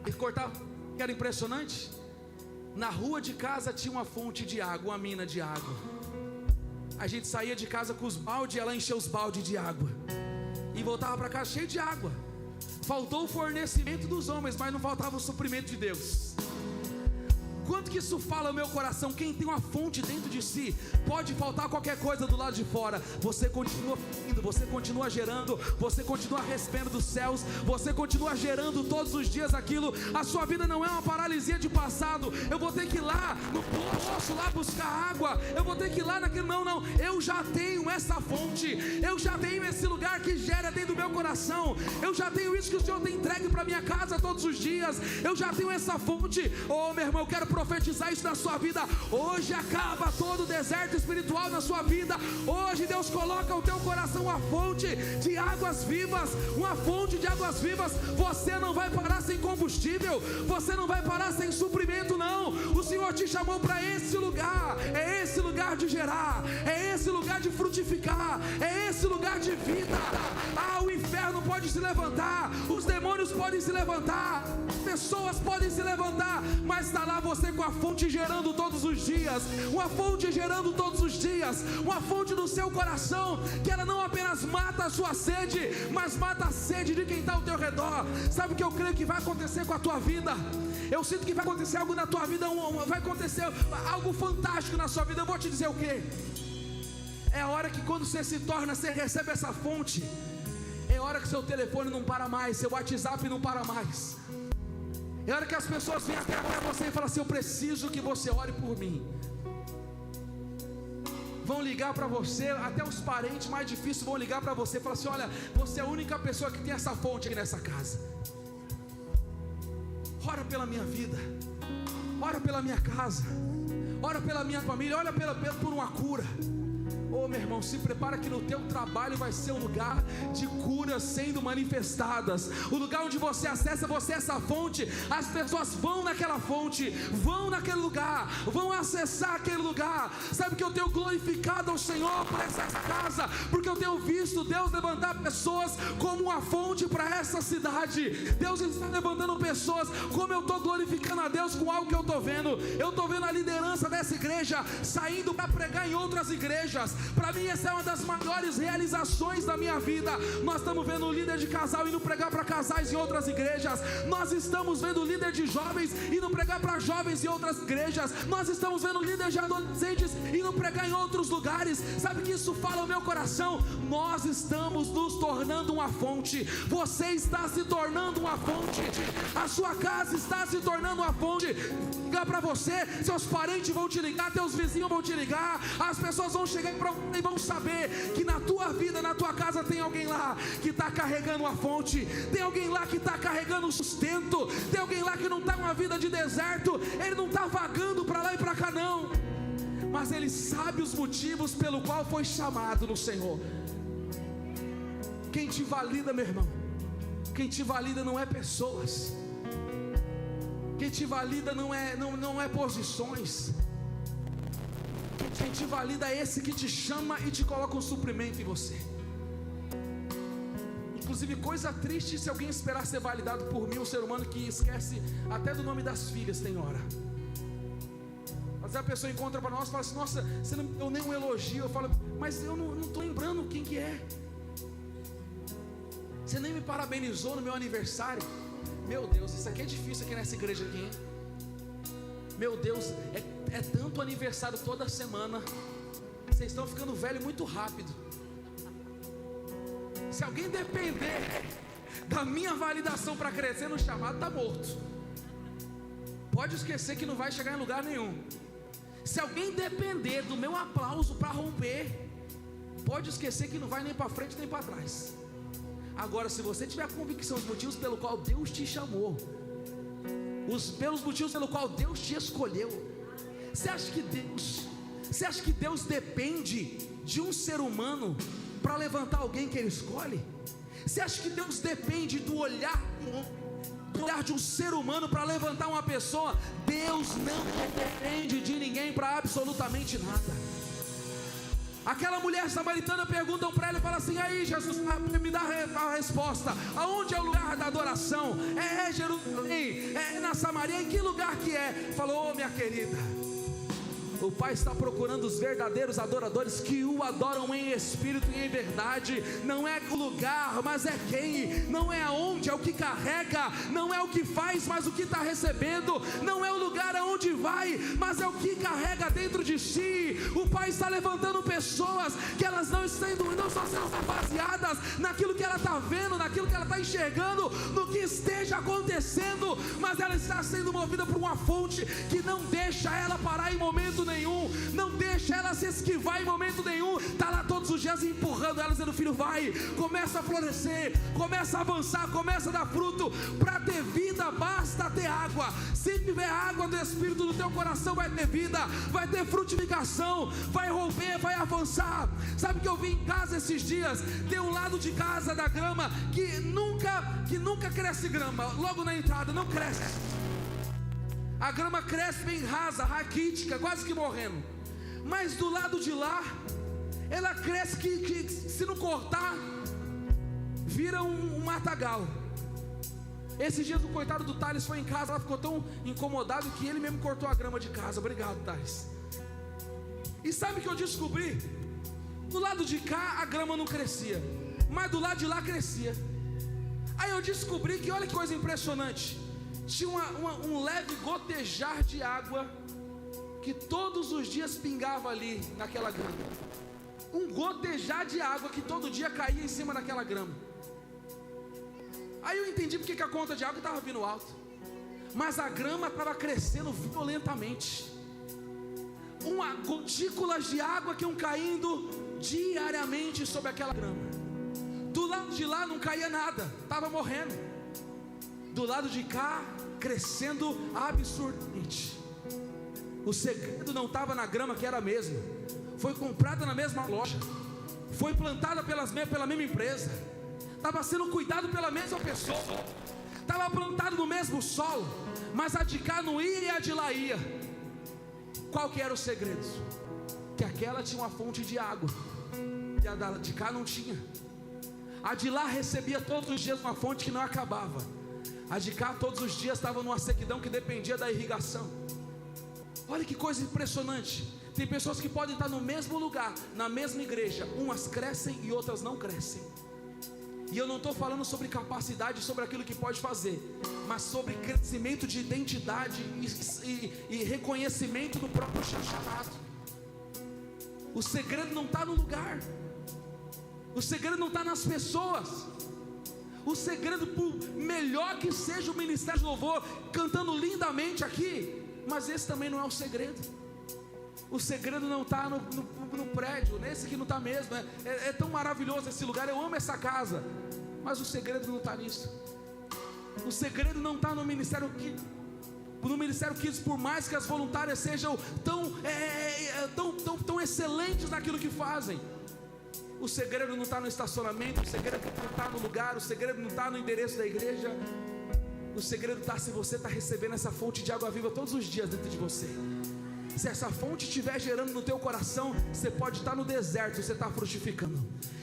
E cortava, que era impressionante. Na rua de casa tinha uma fonte de água, uma mina de água. A gente saía de casa com os baldes, ela encheu os baldes de água e voltava para casa cheio de água. Faltou o fornecimento dos homens, mas não faltava o suprimento de Deus. Quanto que isso fala ao meu coração? Quem tem uma fonte dentro de si, pode faltar qualquer coisa do lado de fora, você continua indo, você continua gerando, você continua recebendo dos céus, você continua gerando todos os dias aquilo. A sua vida não é uma paralisia de passado. Eu vou ter que ir lá no poço lá buscar água, eu vou ter que ir lá naquele, não, eu já tenho essa fonte, eu já tenho esse lugar que gera dentro do meu coração, eu já tenho isso que o Senhor tem entregue para minha casa todos os dias, eu já tenho essa fonte. Oh, meu irmão, eu quero profetizar isso na sua vida. Hoje acaba todo o deserto espiritual na sua vida. Hoje Deus coloca no teu coração uma fonte de águas vivas, uma fonte de águas vivas. Você não vai parar sem combustível, você não vai parar sem suprimento, não. O Senhor te chamou para esse lugar. É esse lugar de gerar, é esse lugar de frutificar, é esse lugar de vida. O inferno pode se levantar, os demônios podem se levantar, pessoas podem se levantar, mas está lá você com a fonte gerando todos os dias, uma fonte gerando todos os dias, uma fonte no seu coração, que ela não apenas mata a sua sede, mas mata a sede de quem está ao teu redor. Sabe o que eu creio que vai acontecer com a tua vida? Eu sinto que vai acontecer algo na tua vida, vai acontecer algo fantástico na sua vida. Eu vou te dizer o que? É a hora que quando você se torna, você recebe essa fonte. É a hora que seu telefone não para mais, seu WhatsApp não para mais. É hora que as pessoas vêm até você e falam assim: eu preciso que você ore por mim. Vão ligar para você, até os parentes mais difíceis vão ligar para você e falar assim: olha, você é a única pessoa que tem essa fonte aqui nessa casa. Ora pela minha vida, ora pela minha casa, ora pela minha família, ora por uma cura. Oh, meu irmão, se prepara que no teu trabalho vai ser um lugar de curas sendo manifestadas. O lugar onde você acessa, você é essa fonte. As pessoas vão naquela fonte, vão naquele lugar, vão acessar aquele lugar. Sabe que eu tenho glorificado ao Senhor por essa casa, porque eu tenho visto Deus levantar pessoas como uma fonte para essa cidade. Deus está levantando pessoas, como eu estou glorificando a Deus com algo que eu estou vendo. Eu estou vendo a liderança dessa igreja saindo para pregar em outras igrejas. Para mim essa é uma das maiores realizações da minha vida. Nós estamos vendo o líder de casal indo pregar para casais em outras igrejas. Nós estamos vendo o líder de jovens indo pregar para jovens em outras igrejas. Nós estamos vendo o líder de adolescentes indo pregar em outros lugares. Sabe que isso fala ao meu coração? Nós estamos nos tornando uma fonte. Você está se tornando uma fonte. A sua casa está se tornando uma fonte. Ligar para você, seus parentes vão te ligar, teus vizinhos vão te ligar, as pessoas vão chegar e vão saber que na tua vida, na tua casa tem alguém lá que está carregando a fonte, tem alguém lá que está carregando o sustento, tem alguém lá que não está numa vida de deserto, ele não está vagando para lá e para cá não, mas ele sabe os motivos pelo qual foi chamado no Senhor. Quem te valida, meu irmão, quem te valida não é pessoas, quem te valida não é posições. Quem te valida é esse que te chama e te coloca um suprimento em você. Inclusive, coisa triste se alguém esperar ser validado por mim, um ser humano que esquece até do nome das filhas, tem hora. Às vezes a pessoa encontra para nós e fala assim: nossa, você não me deu nem um elogio. Eu falo: mas eu não estou lembrando quem que é. Você nem me parabenizou no meu aniversário. Meu Deus, isso aqui é difícil aqui nessa igreja aqui, hein? Meu Deus, é tanto aniversário toda semana. Vocês estão ficando velho muito rápido. Se alguém depender da minha validação para crescer no chamado, está morto. Pode esquecer que não vai chegar em lugar nenhum. Se alguém depender do meu aplauso para romper, pode esquecer que não vai nem para frente nem para trás. Agora, se você tiver a convicção dos motivos pelo qual Deus te chamou, pelos motivos pelo qual Deus te escolheu, você acha que Deus depende de um ser humano para levantar alguém que Ele escolhe? Você acha que Deus depende do olhar de um ser humano para levantar uma pessoa? Deus não depende de ninguém para absolutamente nada. Aquela mulher samaritana perguntam para ele e fala assim: aí Jesus, me dá a resposta, aonde é o lugar da adoração? É Jerusalém? É na Samaria? Em que lugar que é? Falou: minha querida, o Pai está procurando os verdadeiros adoradores que o adoram em espírito e em verdade. Não é o lugar, mas é quem. Não é aonde, é o que carrega. Não é o que faz, mas o que está recebendo. Não é o lugar aonde vai, mas é o que carrega dentro de si. O Pai está levantando pessoas que elas não estão sendo baseadas naquilo que ela está vendo, naquilo que ela está enxergando, no que esteja acontecendo, mas ela está sendo movida por uma fonte que não deixa ela parar em momento nenhum, não deixa ela se esquivar em momento nenhum. Está lá todos os dias empurrando ela, dizendo: filho, vai, começa a florescer, começa a avançar, começa a dar fruto. Para ter vida basta ter água. Se tiver água do Espírito no teu coração, vai ter vida, vai ter frutificação, vai romper, vai avançar. Sabe que eu vi em casa esses dias? Tem um lado de casa da grama que nunca cresce grama, logo na entrada não cresce. A grama cresce bem rasa, raquítica, quase que morrendo. Mas do lado de lá, ela cresce que se não cortar, vira um matagal. Esses dias o coitado do Thales foi em casa, ela ficou tão incomodado que ele mesmo cortou a grama de casa. Obrigado, Thales. E sabe o que eu descobri? Do lado de cá a grama não crescia, mas do lado de lá crescia. Aí eu descobri que, olha que coisa impressionante, tinha um leve gotejar de água que todos os dias pingava ali naquela grama. Um gotejar de água que todo dia caía em cima daquela grama. Aí eu entendi porque que a conta de água estava vindo alto. Mas a grama estava crescendo violentamente. Gotículas de água que iam caindo diariamente sobre aquela grama. Do lado de lá não caía nada, estava morrendo. Do lado de cá, crescendo absurdamente. O segredo não estava na grama, que era a mesma. Foi comprada na mesma loja, foi plantada pela mesma empresa, estava sendo cuidado pela mesma pessoa, estava plantado no mesmo solo, mas a de cá não ia e a de lá ia. Qual que era o segredo? Que aquela tinha uma fonte de água e a de cá não tinha. A de lá recebia todos os dias uma fonte que não acabava. A de cá todos os dias estava numa sequidão que dependia da irrigação. Olha que coisa impressionante. Tem pessoas que podem estar no mesmo lugar, na mesma igreja, umas crescem e outras não crescem. E eu não estou falando sobre capacidade, sobre aquilo que pode fazer, mas sobre crescimento de identidade e reconhecimento do próprio chamado. O segredo não está no lugar, o segredo não está nas pessoas. O segredo, por melhor que seja o ministério de louvor, cantando lindamente aqui, mas esse também não é o segredo. O segredo não está no prédio, nesse que não está mesmo. É tão maravilhoso esse lugar, eu amo essa casa, mas o segredo não está nisso. O segredo não está no Ministério Kids, por mais que as voluntárias sejam tão excelentes naquilo que fazem. O segredo não está no estacionamento, o segredo não está no lugar, o segredo não está no endereço da igreja. O segredo está se você está recebendo essa fonte de água viva todos os dias dentro de você. Se essa fonte estiver gerando no teu coração, você pode estar no deserto, você está frutificando.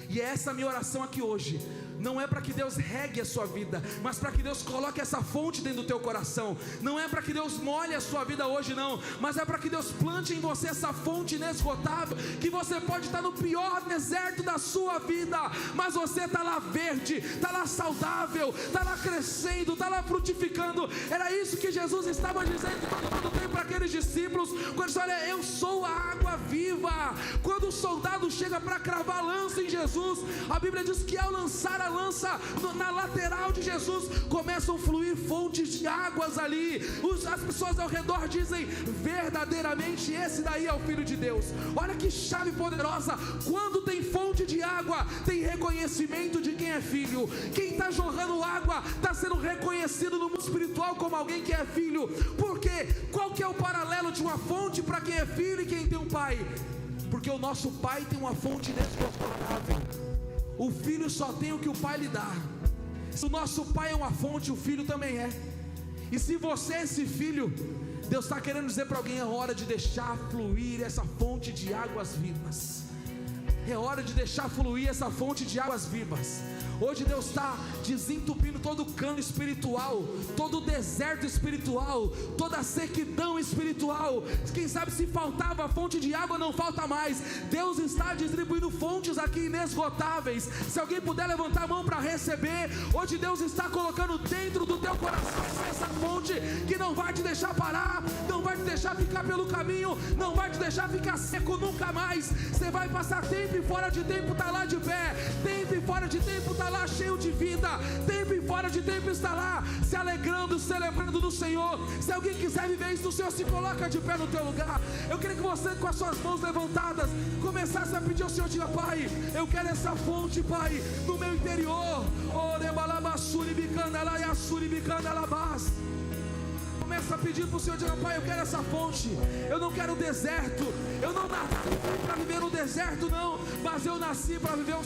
E essa é a minha oração aqui hoje. Não é para que Deus regue a sua vida, mas para que Deus coloque essa fonte dentro do teu coração. Não é para que Deus molhe a sua vida hoje não, mas é para que Deus plante em você essa fonte inesgotável, que você pode estar no pior deserto da sua vida, mas você está lá verde, está lá saudável, está lá crescendo, está lá frutificando. Era isso que Jesus estava dizendo todo tempo para aqueles discípulos, quando ele disse: olha, eu sou a água viva. Quando o soldado chega para cravar a lança em Jesus, a Bíblia diz que ao lançar a lança na lateral de Jesus, começam a fluir fontes de águas ali. As pessoas ao redor dizem: verdadeiramente esse daí é o Filho de Deus. Olha que chave poderosa. Quando tem fonte de água, tem reconhecimento de quem é filho. Quem está jorrando água está sendo reconhecido no mundo espiritual como alguém que é filho. Por quê? Qual que é o paralelo de uma fonte para quem é filho e quem tem um pai? Porque o nosso pai tem uma fonte inesgotável. O filho só tem o que o pai lhe dá. Se o nosso pai é uma fonte, o filho também é. E se você é esse filho, Deus está querendo dizer para alguém: é hora de deixar fluir essa fonte de águas vivas. É hora de deixar fluir essa fonte de águas vivas. Hoje Deus está desentupindo todo o cano espiritual, todo o deserto espiritual, toda a sequidão espiritual. Quem sabe se faltava a fonte de água, não falta mais. Deus está distribuindo fontes aqui inesgotáveis. Se alguém puder levantar a mão para receber, hoje Deus está colocando dentro do teu coração essa fonte que não vai te deixar parar, não vai te deixar ficar pelo caminho, não vai te deixar ficar seco nunca mais. Você vai passar tempo e fora de tempo, está lá de pé, tempo e fora de tempo está lá cheio de vida, tempo e fora de tempo está lá se alegrando, celebrando do Senhor. Se alguém quiser viver isso, o Senhor se coloca de pé no teu lugar. Eu queria que você, com as suas mãos levantadas, começasse a pedir ao Senhor. Diga: Pai, eu quero essa fonte, Pai, no meu interior. Começa a pedir para o Senhor. Diga: Pai, eu quero essa fonte. Eu não quero deserto. Eu não nasci para viver no deserto não, mas eu nasci para viver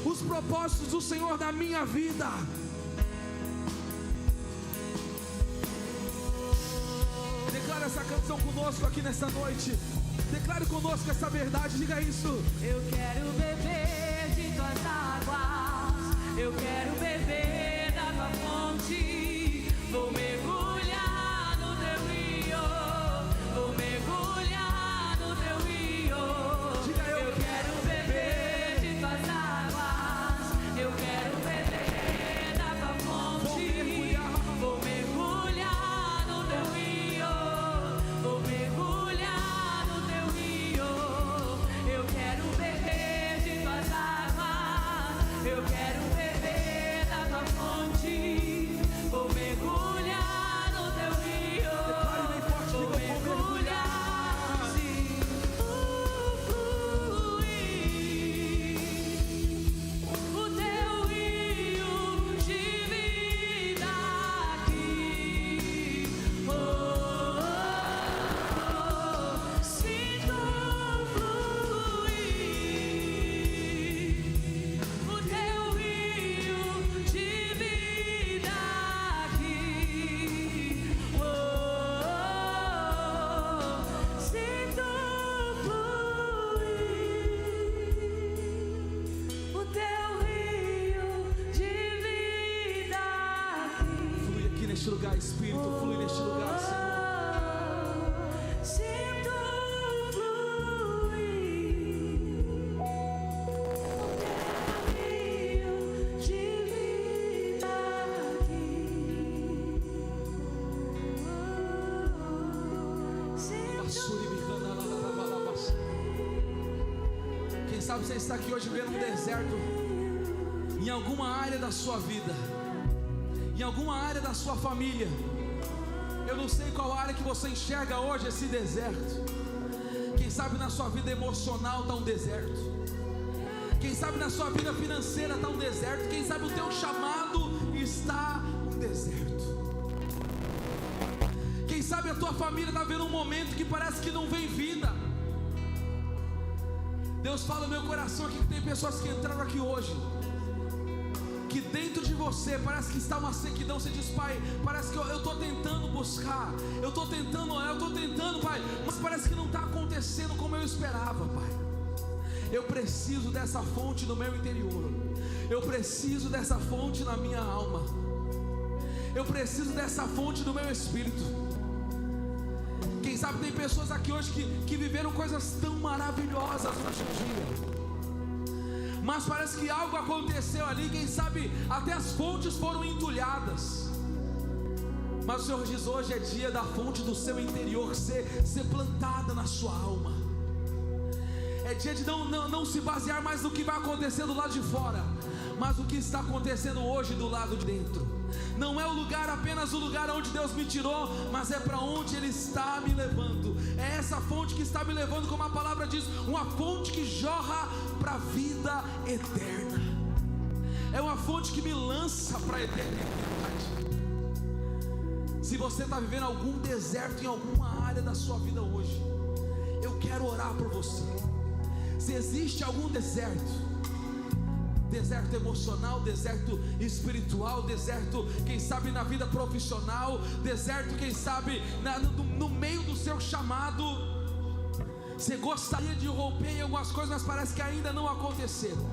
os propósitos do Senhor na minha vida. Declara essa canção conosco aqui nessa noite. Declare conosco essa verdade. Diga isso: eu quero beber de tuas águas, eu quero beber da tua fonte. Vou mergulhar no teu rio, vou mergulhar no teu rio. Diga: eu quero beber de tuas águas, eu quero beber da tua fonte. Vou mergulhar no teu rio, vou mergulhar no teu rio. Eu quero beber de tuas águas, eu quero beber da tua fonte. Vou mergulhar no teu rio, vou mergulhar, sim, fluir o teu rio de vida aqui. Sinto fluir o teu rio de vida aqui. Sinto fluir o teu rio de vida aqui. flui aqui neste lugar, Espírito, flui neste lugar, Senhor. Sinto fluir o teu rio de vida aqui. Quem sabe você está aqui hoje vivendo um deserto em alguma área da sua vida, em alguma área da sua família. Eu não sei qual área que você enxerga hoje esse deserto. Quem sabe na sua vida emocional está um deserto. Quem sabe na sua vida financeira está um deserto. Quem sabe o teu chamado está um deserto. Quem sabe a tua família está vendo um momento que parece que não vem vida. Deus fala no meu coração aqui que tem pessoas que entraram aqui hoje, que dentro de você parece que está uma sequidão. Você diz: Pai, parece que eu estou tentando buscar, eu estou tentando orar, eu estou tentando, Pai, mas parece que não está acontecendo como eu esperava, Pai. Eu preciso dessa fonte no meu interior. Eu preciso dessa fonte na minha alma. Eu preciso dessa fonte no meu espírito. Quem sabe tem pessoas aqui hoje que viveram coisas tão maravilhosas hoje em dia, mas parece que algo aconteceu ali. Quem sabe até as fontes foram entulhadas. Mas o Senhor diz: hoje é dia da fonte do seu interior ser plantada na sua alma. É dia de não se basear mais no que vai acontecer do lado de fora, mas o que está acontecendo hoje do lado de dentro. Não é o lugar, apenas o lugar onde Deus me tirou, mas é para onde Ele está me levando. É essa fonte que está me levando, como a palavra diz, uma fonte que jorra para a vida eterna. É uma fonte que me lança para a eternidade. Se você está vivendo algum deserto em alguma área da sua vida hoje, eu quero orar por você. Se existe algum deserto emocional, deserto espiritual, deserto, quem sabe na vida profissional, deserto, quem sabe no meio do seu chamado, você gostaria de romper em algumas coisas, mas parece que ainda não aconteceram.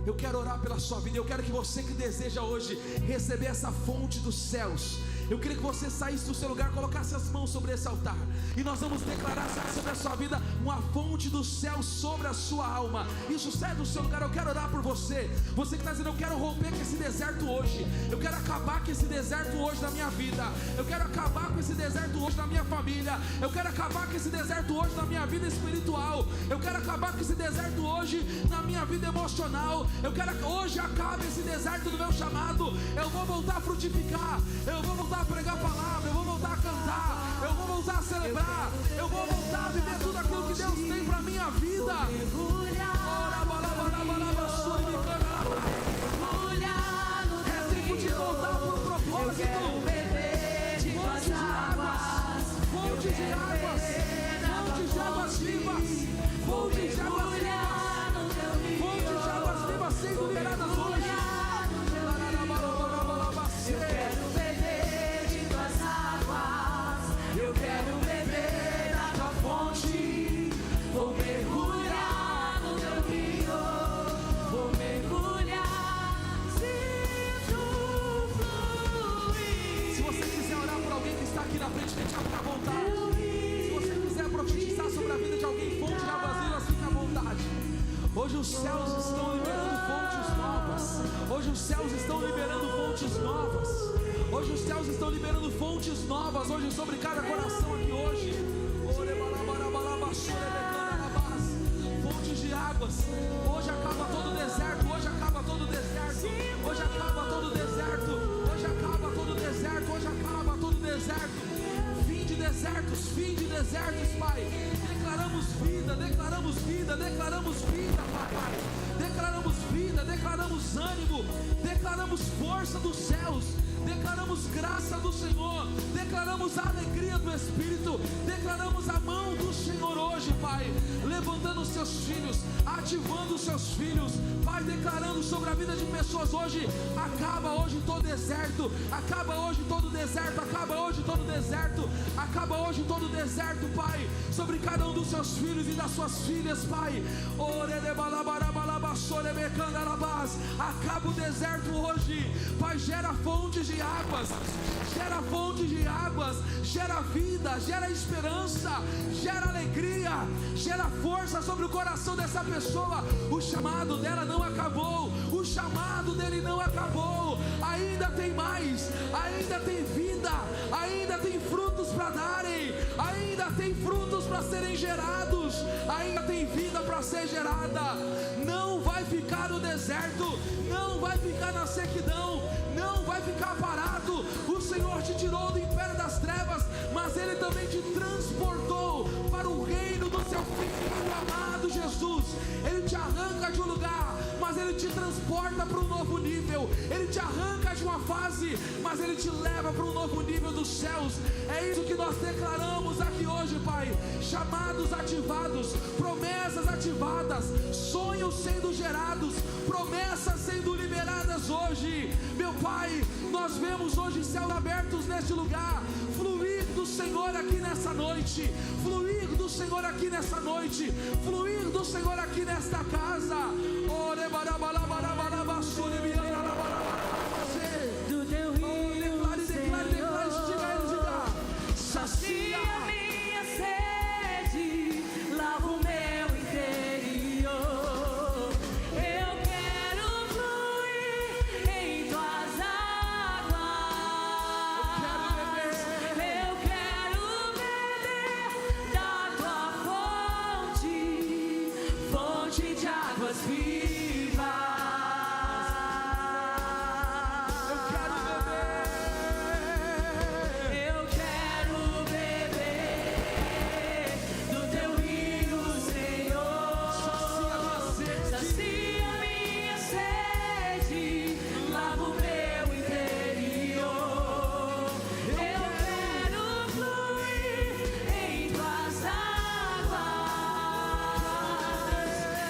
Eu quero orar pela sua vida. Eu quero que você que deseja hoje receber essa fonte dos céus, eu queria que você saísse do seu lugar, colocasse as mãos sobre esse altar, e nós vamos declarar sobre a sua vida uma fonte do céu sobre a sua alma. Isso, sai do seu lugar. Eu quero orar por você. Você que está dizendo: eu quero romper com esse deserto hoje. Eu quero acabar com esse deserto hoje na minha vida. Eu quero acabar com esse deserto hoje na minha família. Eu quero acabar com esse deserto hoje na minha vida espiritual. Eu quero acabar com esse deserto hoje na minha vida emocional. Eu quero que hoje acabe esse deserto do meu chamado. Eu vou voltar a frutificar. Eu vou voltar a pregar a palavra. Eu vou voltar a cantar. Eu vou voltar a celebrar. Eu vou voltar a viver tudo aquilo que Deus tem para minha vida. É tempo de voltar para o propósito. Fontes de águas, fontes de águas vivas, fontes de águas vivas, fontes de águas vivas sendo liberadas hoje. Eu quero beber de tuas águas, eu quero beber da tua fonte. Vou mergulhar no teu rio, vou mergulhar, sinto fluir. Se você quiser orar por alguém que está aqui na frente, fique à vontade. Se você quiser profetizar sobre a vida de alguém, fonte de águas vivas, fique à vontade. Hoje os céus estão liberando fontes novas. Hoje os céus estão liberando fontes novas. Hoje os céus estão liberando fontes novas. Hoje sobre cada coração aqui hoje. Fontes de águas. Hoje acaba todo o deserto. Hoje acaba todo o deserto. Hoje acaba todo o deserto. Hoje acaba todo o deserto. Hoje acaba todo o deserto. Fim de desertos, Pai. Declaramos vida, declaramos vida, declaramos vida, Pai. Declaramos vida, declaramos ânimo, declaramos força dos céus, declaramos graça do Senhor, declaramos a alegria do Espírito, declaramos a mão do Senhor hoje, Pai, levantando os seus filhos, ativando os seus filhos, Pai, declarando sobre a vida de pessoas hoje. Acaba hoje todo deserto, acaba hoje todo deserto, acaba hoje todo deserto, acaba hoje todo deserto, Pai, sobre cada um dos seus filhos e das suas filhas, Pai. Acaba o deserto hoje, Pai, gera fontes de águas, gera fontes de águas, gera vida, gera esperança, gera alegria, gera força sobre o coração dessa pessoa. O chamado dela não acabou, o chamado dele não acabou, ainda tem mais, ainda tem vida, ainda tem frutos para darem, ainda tem frutos para serem gerados, ainda tem vida para ser gerada. Não vai ficar no deserto, não vai ficar na sequidão, não vai ficar parado. O Senhor te tirou do império das trevas, mas Ele também te transportou para o reino do seu Filho amado Jesus. Ele te arranca de um lugar, mas Ele te transporta para um novo nível. Ele te arranca de uma fase, mas Ele te leva para um novo nível dos céus. É isso que nós declaramos aqui hoje, Pai. Chamados ativados, promessas ativadas, sonhos sendo gerados, promessas sendo liberadas hoje. Meu Pai, nós vemos hoje céus abertos neste lugar, fluir do Senhor aqui nessa noite, fluir do Senhor aqui nessa noite, fluir do Senhor aqui nesta casa. Do teu rio, Declare, diga ele, diga. sacia minha sede, lava o meu interior. Eu quero fluir em tuas águas. Eu quero beber da tua fonte, fonte de águas vivas. Eu quero beber do teu rio, Senhor. Sacia minha sede, lava o meu interior. Eu quero fluir em tuas águas.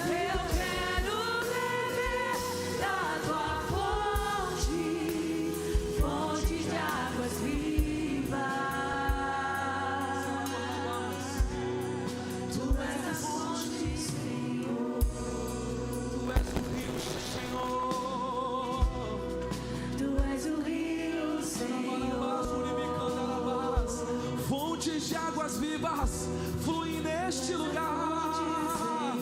Eu quero beber da tua fonte, fonte de águas vivas. Tu és a fonte, Senhor. Tu és o rio, Senhor. Tu és o rio, Senhor. Fontes de águas vivas fluem neste lugar.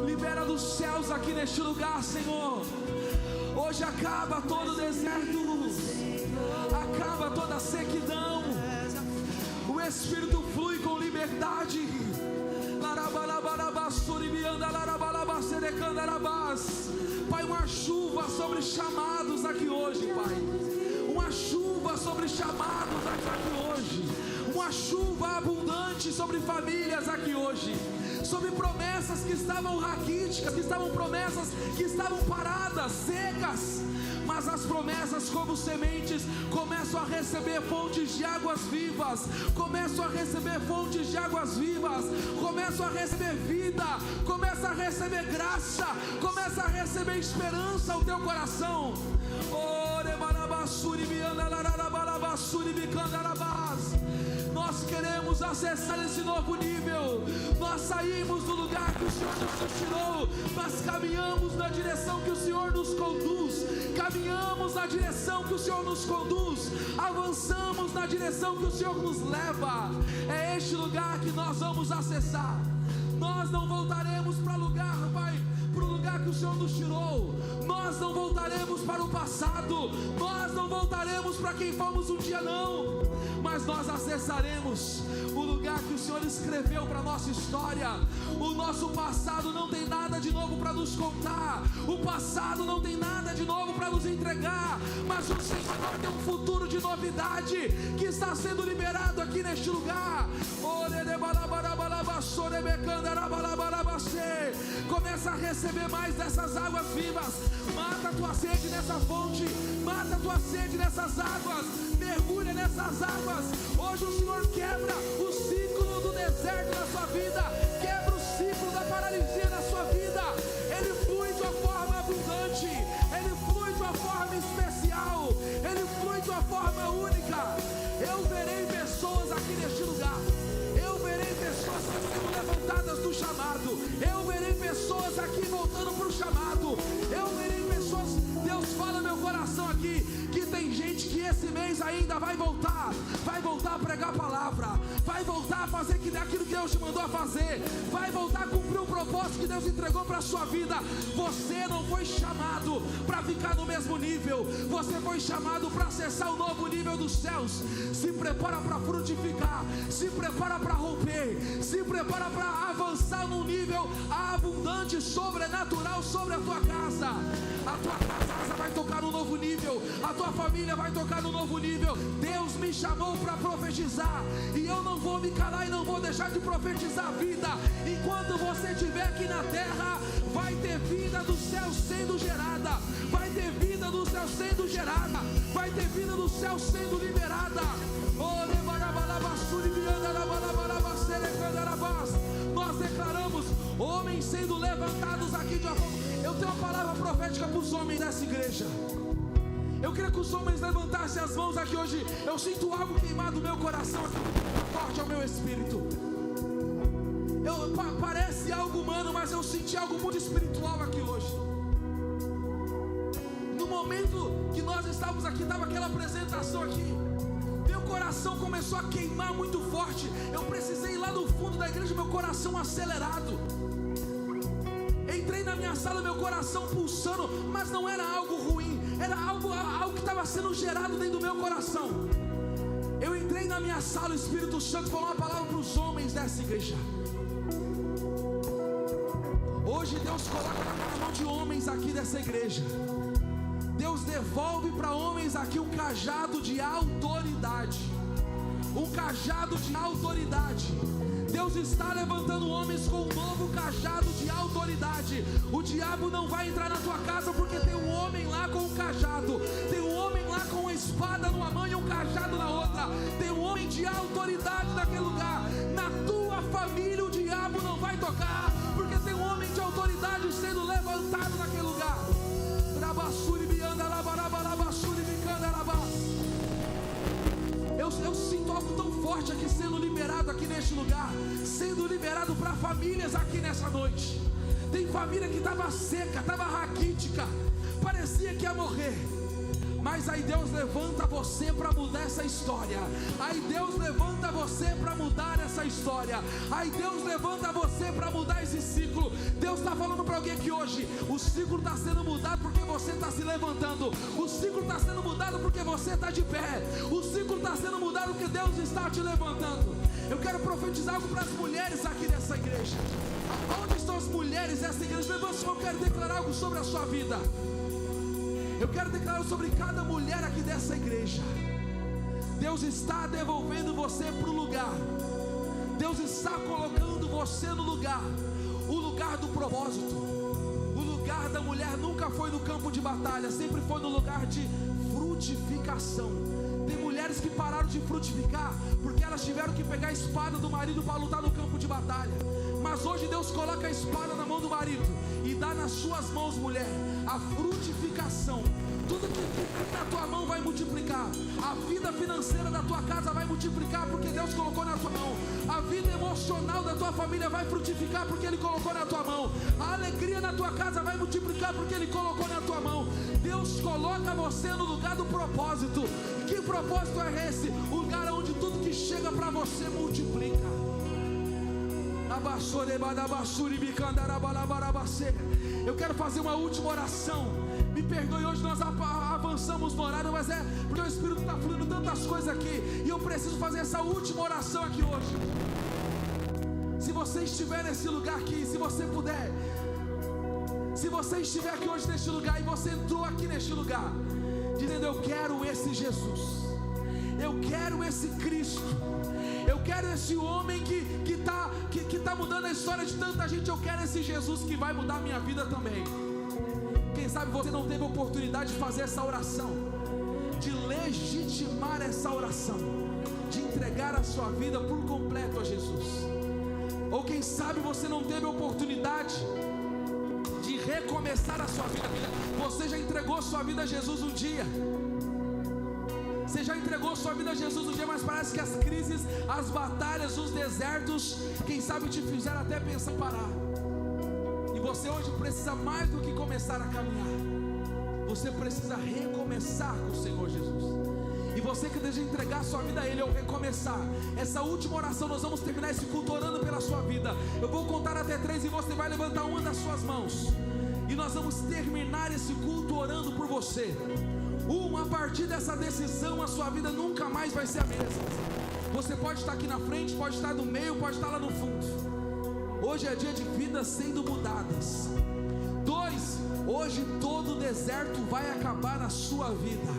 Libera dos céus aqui neste lugar, Senhor. Hoje acaba todo deserto, acaba toda sequidão. O Espírito flui com liberdade. Pai, uma chuva sobre chamados aqui hoje, Pai. Uma chuva sobre chamados aqui hoje. Uma chuva abundante sobre famílias aqui hoje. Sobre promessas que estavam raquíticas, que estavam promessas que estavam paradas, secas. Mas as promessas, como sementes, começam a receber fontes de águas vivas. Começam a receber fontes de águas vivas. Começam a receber vida. Começa a receber graça. Começa a receber esperança ao teu coração. Nós queremos acessar esse novo nível. Nós saímos do lugar que o Senhor nos tirou, mas caminhamos na direção que o Senhor nos conduz. Caminhamos na direção que o Senhor nos conduz. Avançamos na direção que o Senhor nos leva. É este lugar que nós vamos acessar. Nós não voltaremos para lugar, Pai, para o lugar que o Senhor nos tirou. Nós não voltaremos para o passado. Nós não voltaremos para quem fomos um dia, não. Mas nós acessaremos o lugar que o Senhor escreveu para a nossa história. O nosso passado não tem nada de novo para nos contar. O passado não tem nada de novo para nos entregar. Mas o Senhor tem um futuro de novidade que está sendo liberado aqui neste lugar. Começa a receber mais dessas águas vivas. Mata a tua sede nessa fonte. Mata a tua sede nessas águas. Mergulha nessas águas. Hoje o Senhor quebra o ciclo do deserto na sua vida. Quebra o ciclo da paralisia na sua vida. Ele flui de uma forma abundante. Ele flui de uma forma especial. Ele flui de uma forma única. Eu verei pessoas aqui neste lugar. Eu verei pessoas sendo levantadas do chamado. Eu verei pessoas aqui voltando para o chamado. Eu verei pessoas. Deus fala no meu coração aqui que tem gente que esse mês ainda vai voltar a pregar a palavra, vai voltar a fazer aquilo que Deus te mandou a fazer, vai voltar a cumprir o propósito que Deus entregou para a sua vida. Você não foi chamado para ficar no mesmo nível, você foi chamado para acessar o novo nível dos céus. Se prepara para frutificar, se prepara para romper, se prepara para avançar num nível abundante, sobrenatural sobre a tua casa. A tua casa vai tocar no novo nível, a tua família vai tocar no novo nível. Deus me chamou para profetizar e eu não vou me calar e não vou deixar de profetizar a vida. Enquanto você estiver aqui na terra, vai ter vida do céu sendo gerada, vai ter vida do céu sendo gerada, vai ter vida do céu sendo liberada. Nós declaramos homens sendo levantados aqui de uma forma. Eu tenho uma palavra profética para os homens dessa igreja. Eu queria que os homens levantassem as mãos aqui hoje. Eu sinto algo queimado no meu coração aqui, forte ao meu espírito. Parece algo humano, mas eu senti algo muito espiritual aqui hoje. No momento que nós estávamos aqui, estava aquela apresentação aqui, meu coração começou a queimar muito forte. Eu precisei ir lá no fundo da igreja, meu coração acelerado. Entrei na minha sala, meu coração pulsando, mas não era algo ruim, era algo que estava sendo gerado dentro do meu coração. Eu entrei na minha sala, o Espírito Santo falou uma palavra para os homens dessa igreja. Hoje Deus coloca na mão de homens aqui dessa igreja. Deus devolve para homens aqui um cajado de autoridade. Um cajado de autoridade. Deus está levantando homens com um novo cajado de autoridade. O diabo não vai entrar na tua casa porque tem um homem lá com um cajado. Tem um homem lá com uma espada numa mão e um cajado na outra. Tem um homem de autoridade naquele lugar. Na tua família o diabo não vai tocar, porque tem um homem de autoridade sendo levantado naquele lugar. Eu sinto algo tão forte aqui sendo liberado aqui neste lugar, sendo liberado para famílias aqui nessa noite. Tem família que estava seca, estava raquítica, parecia que ia morrer. Mas aí Deus levanta você para mudar essa história. Aí Deus levanta você para mudar essa história. Aí Deus levanta você para mudar esse ciclo. Deus está falando para alguém aqui hoje: o ciclo está sendo mudado porque você está se levantando. O ciclo está sendo mudado porque você está de pé. O ciclo está sendo mudado porque Deus está te levantando. Eu quero profetizar algo para as mulheres aqui dessa igreja. Onde estão as mulheres dessa igreja? Levanta sua mão, eu quero declarar algo sobre a sua vida. Eu quero declarar sobre cada mulher aqui dessa igreja. Deus está devolvendo você para o lugar. Deus está colocando você no lugar. O lugar do propósito. O lugar da mulher nunca foi no campo de batalha, sempre foi no lugar de frutificação. Tem mulheres que pararam de frutificar porque elas tiveram que pegar a espada do marido para lutar no campo de batalha. Mas hoje Deus coloca a espada na mão do marido e dá nas suas mãos, mulher, a frutificação. Tudo que na tua mão vai multiplicar. A vida financeira da tua casa vai multiplicar porque Deus colocou na tua mão. A vida emocional da tua família vai frutificar porque Ele colocou na tua mão. A alegria na tua casa vai multiplicar porque Ele colocou na tua mão. Deus coloca você no lugar do propósito. Que propósito é esse? O lugar onde tudo que chega para você multiplica. Eu quero fazer uma última oração. Me perdoe, hoje nós avançamos no horário, mas é porque o Espírito está fluindo tantas coisas aqui, e eu preciso fazer essa última oração aqui hoje. Se você estiver nesse lugar aqui, se você puder, se você estiver aqui hoje neste lugar e você entrou aqui neste lugar dizendo: eu quero esse Jesus, eu quero esse Cristo, eu quero esse homem que tá mudando a história de tanta gente, eu quero esse Jesus que vai mudar a minha vida também. Quem sabe você não teve a oportunidade de fazer essa oração, de legitimar essa oração, de entregar a sua vida por completo a Jesus. Ou quem sabe você não teve a oportunidade de recomeçar a sua vida. Você já entregou sua vida a Jesus um dia. Você já entregou sua vida a Jesus um dia, mas parece que as crises, as batalhas, os desertos, quem sabe te fizeram até pensar em parar. E você hoje precisa mais do que começar a caminhar. Você precisa recomeçar com o Senhor Jesus. E você que deseja entregar sua vida a Ele ou recomeçar, essa última oração nós vamos terminar esse culto orando pela sua vida. Eu vou contar até 3 e você vai levantar uma das suas mãos. E nós vamos terminar esse culto orando por você. A partir dessa decisão, a sua vida nunca mais vai ser a mesma. Você pode estar aqui na frente, pode estar no meio, pode estar lá no fundo. Hoje é dia de vidas sendo mudadas. 2, hoje todo deserto vai acabar na sua vida.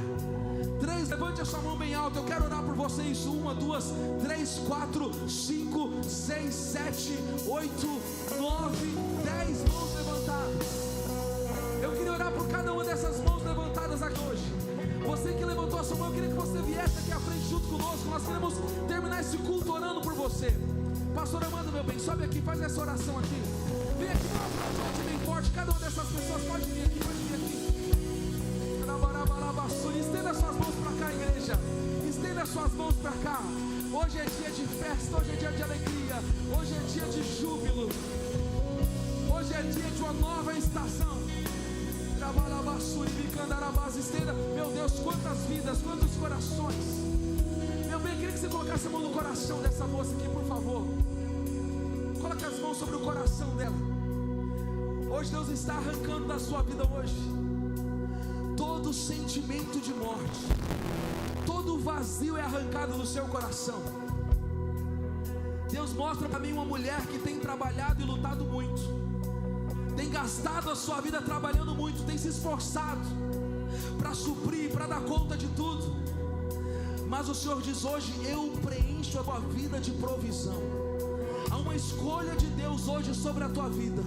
3, levante a sua mão bem alta, eu quero orar por vocês. 1, 2, 3, 4, 5, 6, 7, 8, 9, 10 mãos levantadas. Eu queria orar por cada uma dessas mãos levantadas aqui hoje. Você que levantou a sua mão, eu queria que você viesse aqui à frente junto conosco. Nós queremos terminar esse culto orando por você. Pastor Amanda, meu bem, sobe aqui, faz essa oração aqui. Vem aqui, dá uma bem forte. Cada uma dessas pessoas pode vir aqui, pode vir aqui. Estenda suas mãos para cá, igreja. Estenda suas mãos para cá. Hoje é dia de festa, hoje é dia de alegria, hoje é dia de júbilo, hoje é dia de uma nova estação. Estenda, meu Deus, quantas vidas, quantos corações. Meu bem, eu queria que você colocasse a mão no coração dessa moça aqui, por favor. Coloque as mãos sobre o coração dela. Hoje Deus está arrancando da sua vida hoje todo sentimento de morte, todo vazio é arrancado do seu coração. Deus mostra para mim uma mulher que tem trabalhado e lutado muito, tem gastado a sua vida trabalhando muito, tem se esforçado para suprir, para dar conta de tudo, mas o Senhor diz hoje: eu preencho a tua vida de provisão. Há uma escolha de Deus hoje sobre a tua vida,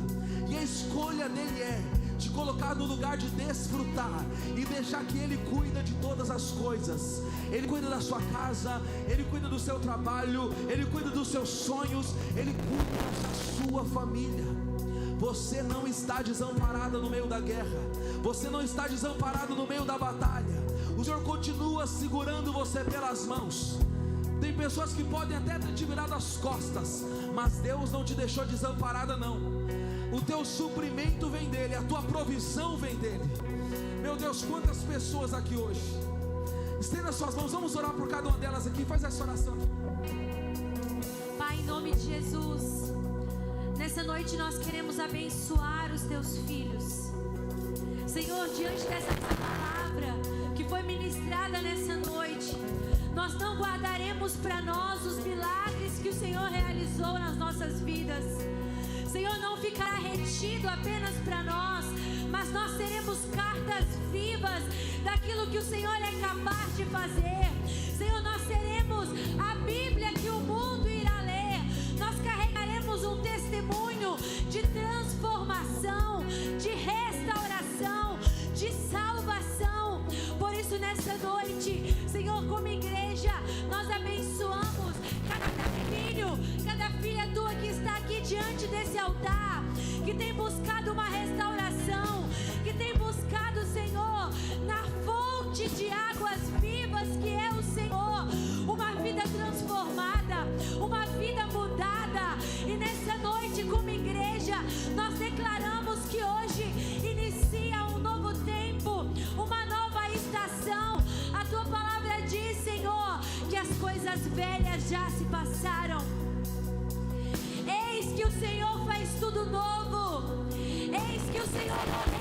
e a escolha dele é te colocar no lugar de desfrutar e deixar que Ele cuida de todas as coisas. Ele cuida da sua casa, Ele cuida do seu trabalho, Ele cuida dos seus sonhos, Ele cuida da sua família. Você não está desamparada no meio da guerra, você não está desamparado no meio da batalha. O Senhor continua segurando você pelas mãos. Tem pessoas que podem até ter te virado as costas, mas Deus não te deixou desamparada, não. O teu suprimento vem dele, a tua provisão vem dele. Meu Deus, quantas pessoas aqui hoje. Estenda suas mãos, vamos orar por cada uma delas aqui. Faz essa oração. Pai, em nome de Jesus, nessa noite nós queremos abençoar os teus filhos. Senhor, diante dessa palavra que foi ministrada nessa noite, nós não guardaremos para nós os milagres que o Senhor realizou nas nossas vidas. Senhor, não ficará retido apenas para nós, mas nós seremos cartas vivas daquilo que o Senhor é capaz de fazer. Senhor, nós seremos a Bíblia que o mundo irá ler. Nós carregaremos um testemunho de transformação, de restauração, de salvação. Por isso, nessa noite, Senhor, como igreja, nós abençoamos cada filho, cada filha tua que está aqui diante desse altar, que tem buscado uma restauração, que tem buscado, Senhor, na fonte de águas vivas que é o Senhor, uma vida transformada, uma vida mudada. E nessa noite, como igreja, nós declaramos que hoje inicia um novo tempo, uma nova estação. A tua palavra diz, Senhor, que as coisas velhas já se passaram. Eis que o Senhor faz tudo novo. Eis que o Senhor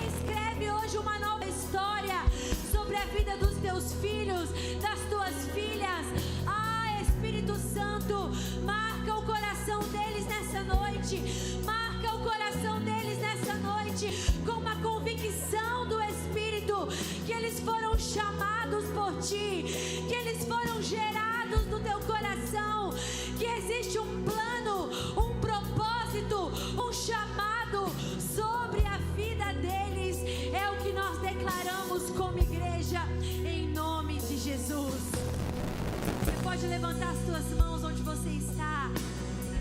escreve hoje uma nova história sobre a vida dos teus filhos, das tuas filhas. Ah, Espírito Santo, marca o coração deles nessa noite. Marca o coração deles nessa noite com uma convicção do Espírito que eles foram chamados por ti, que eles foram gerados no teu coração, que existe um plano, um propósito, um chamado sobre a vida deles. É o que nós declaramos como igreja, em nome de Jesus. Você pode levantar as suas mãos onde você está.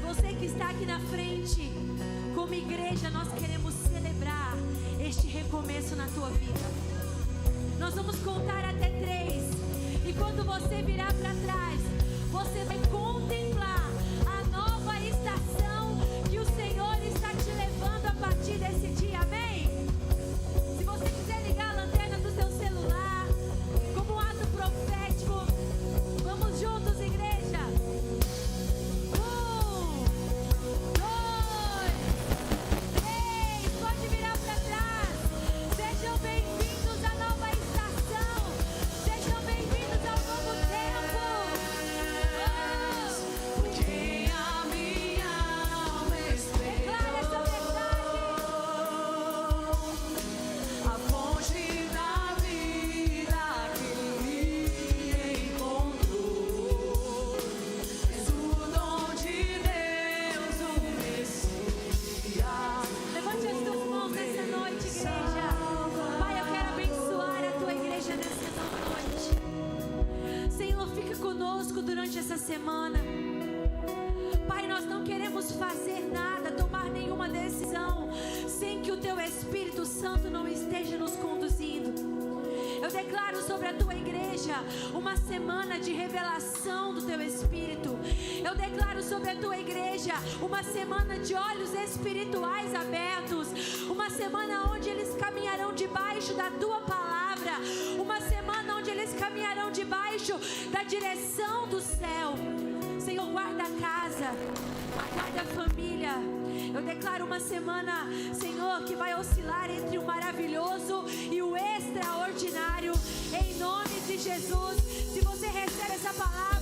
Você que está aqui na frente, como igreja, nós queremos celebrar este recomeço na tua vida. Nós vamos contar até 3, e quando você virar para trás, você vai contemplar a nova estação que o Senhor está te levando a partir desse dia, amém? Se você quiser ligar a lanterna do seu celular, como um ato profético, vamos juntos, igreja. 1, 2, 3, pode virar para trás. Sejam bem-vindos à nova estação, sejam bem-vindos ao novo tempo. Porque a minha alma Declare essa verdade. a fonte da vida que me encontrou. És o dom de Deus, o Messias. Levante as tuas mãos nessa noite, igreja. Pai, eu quero abençoar a tua igreja nessa noite. Senhor, fica conosco durante essa semana. Pai, nós não queremos fazer nada, tomar nenhuma decisão sem que o teu Espírito Santo não esteja nos conduzindo. Eu declaro sobre a tua igreja uma semana de revelação do teu Espírito. Eu declaro sobre a tua igreja uma semana de olhos espirituais abertos, uma semana onde eles caminharão debaixo da tua palavra, uma semana onde eles caminharão debaixo da direção do céu. Senhor, guarda a casa, guarda a família. Eu declaro uma semana, Senhor, que vai oscilar entre o maravilhoso e o extraordinário, em nome de Jesus. Se você recebe essa palavra,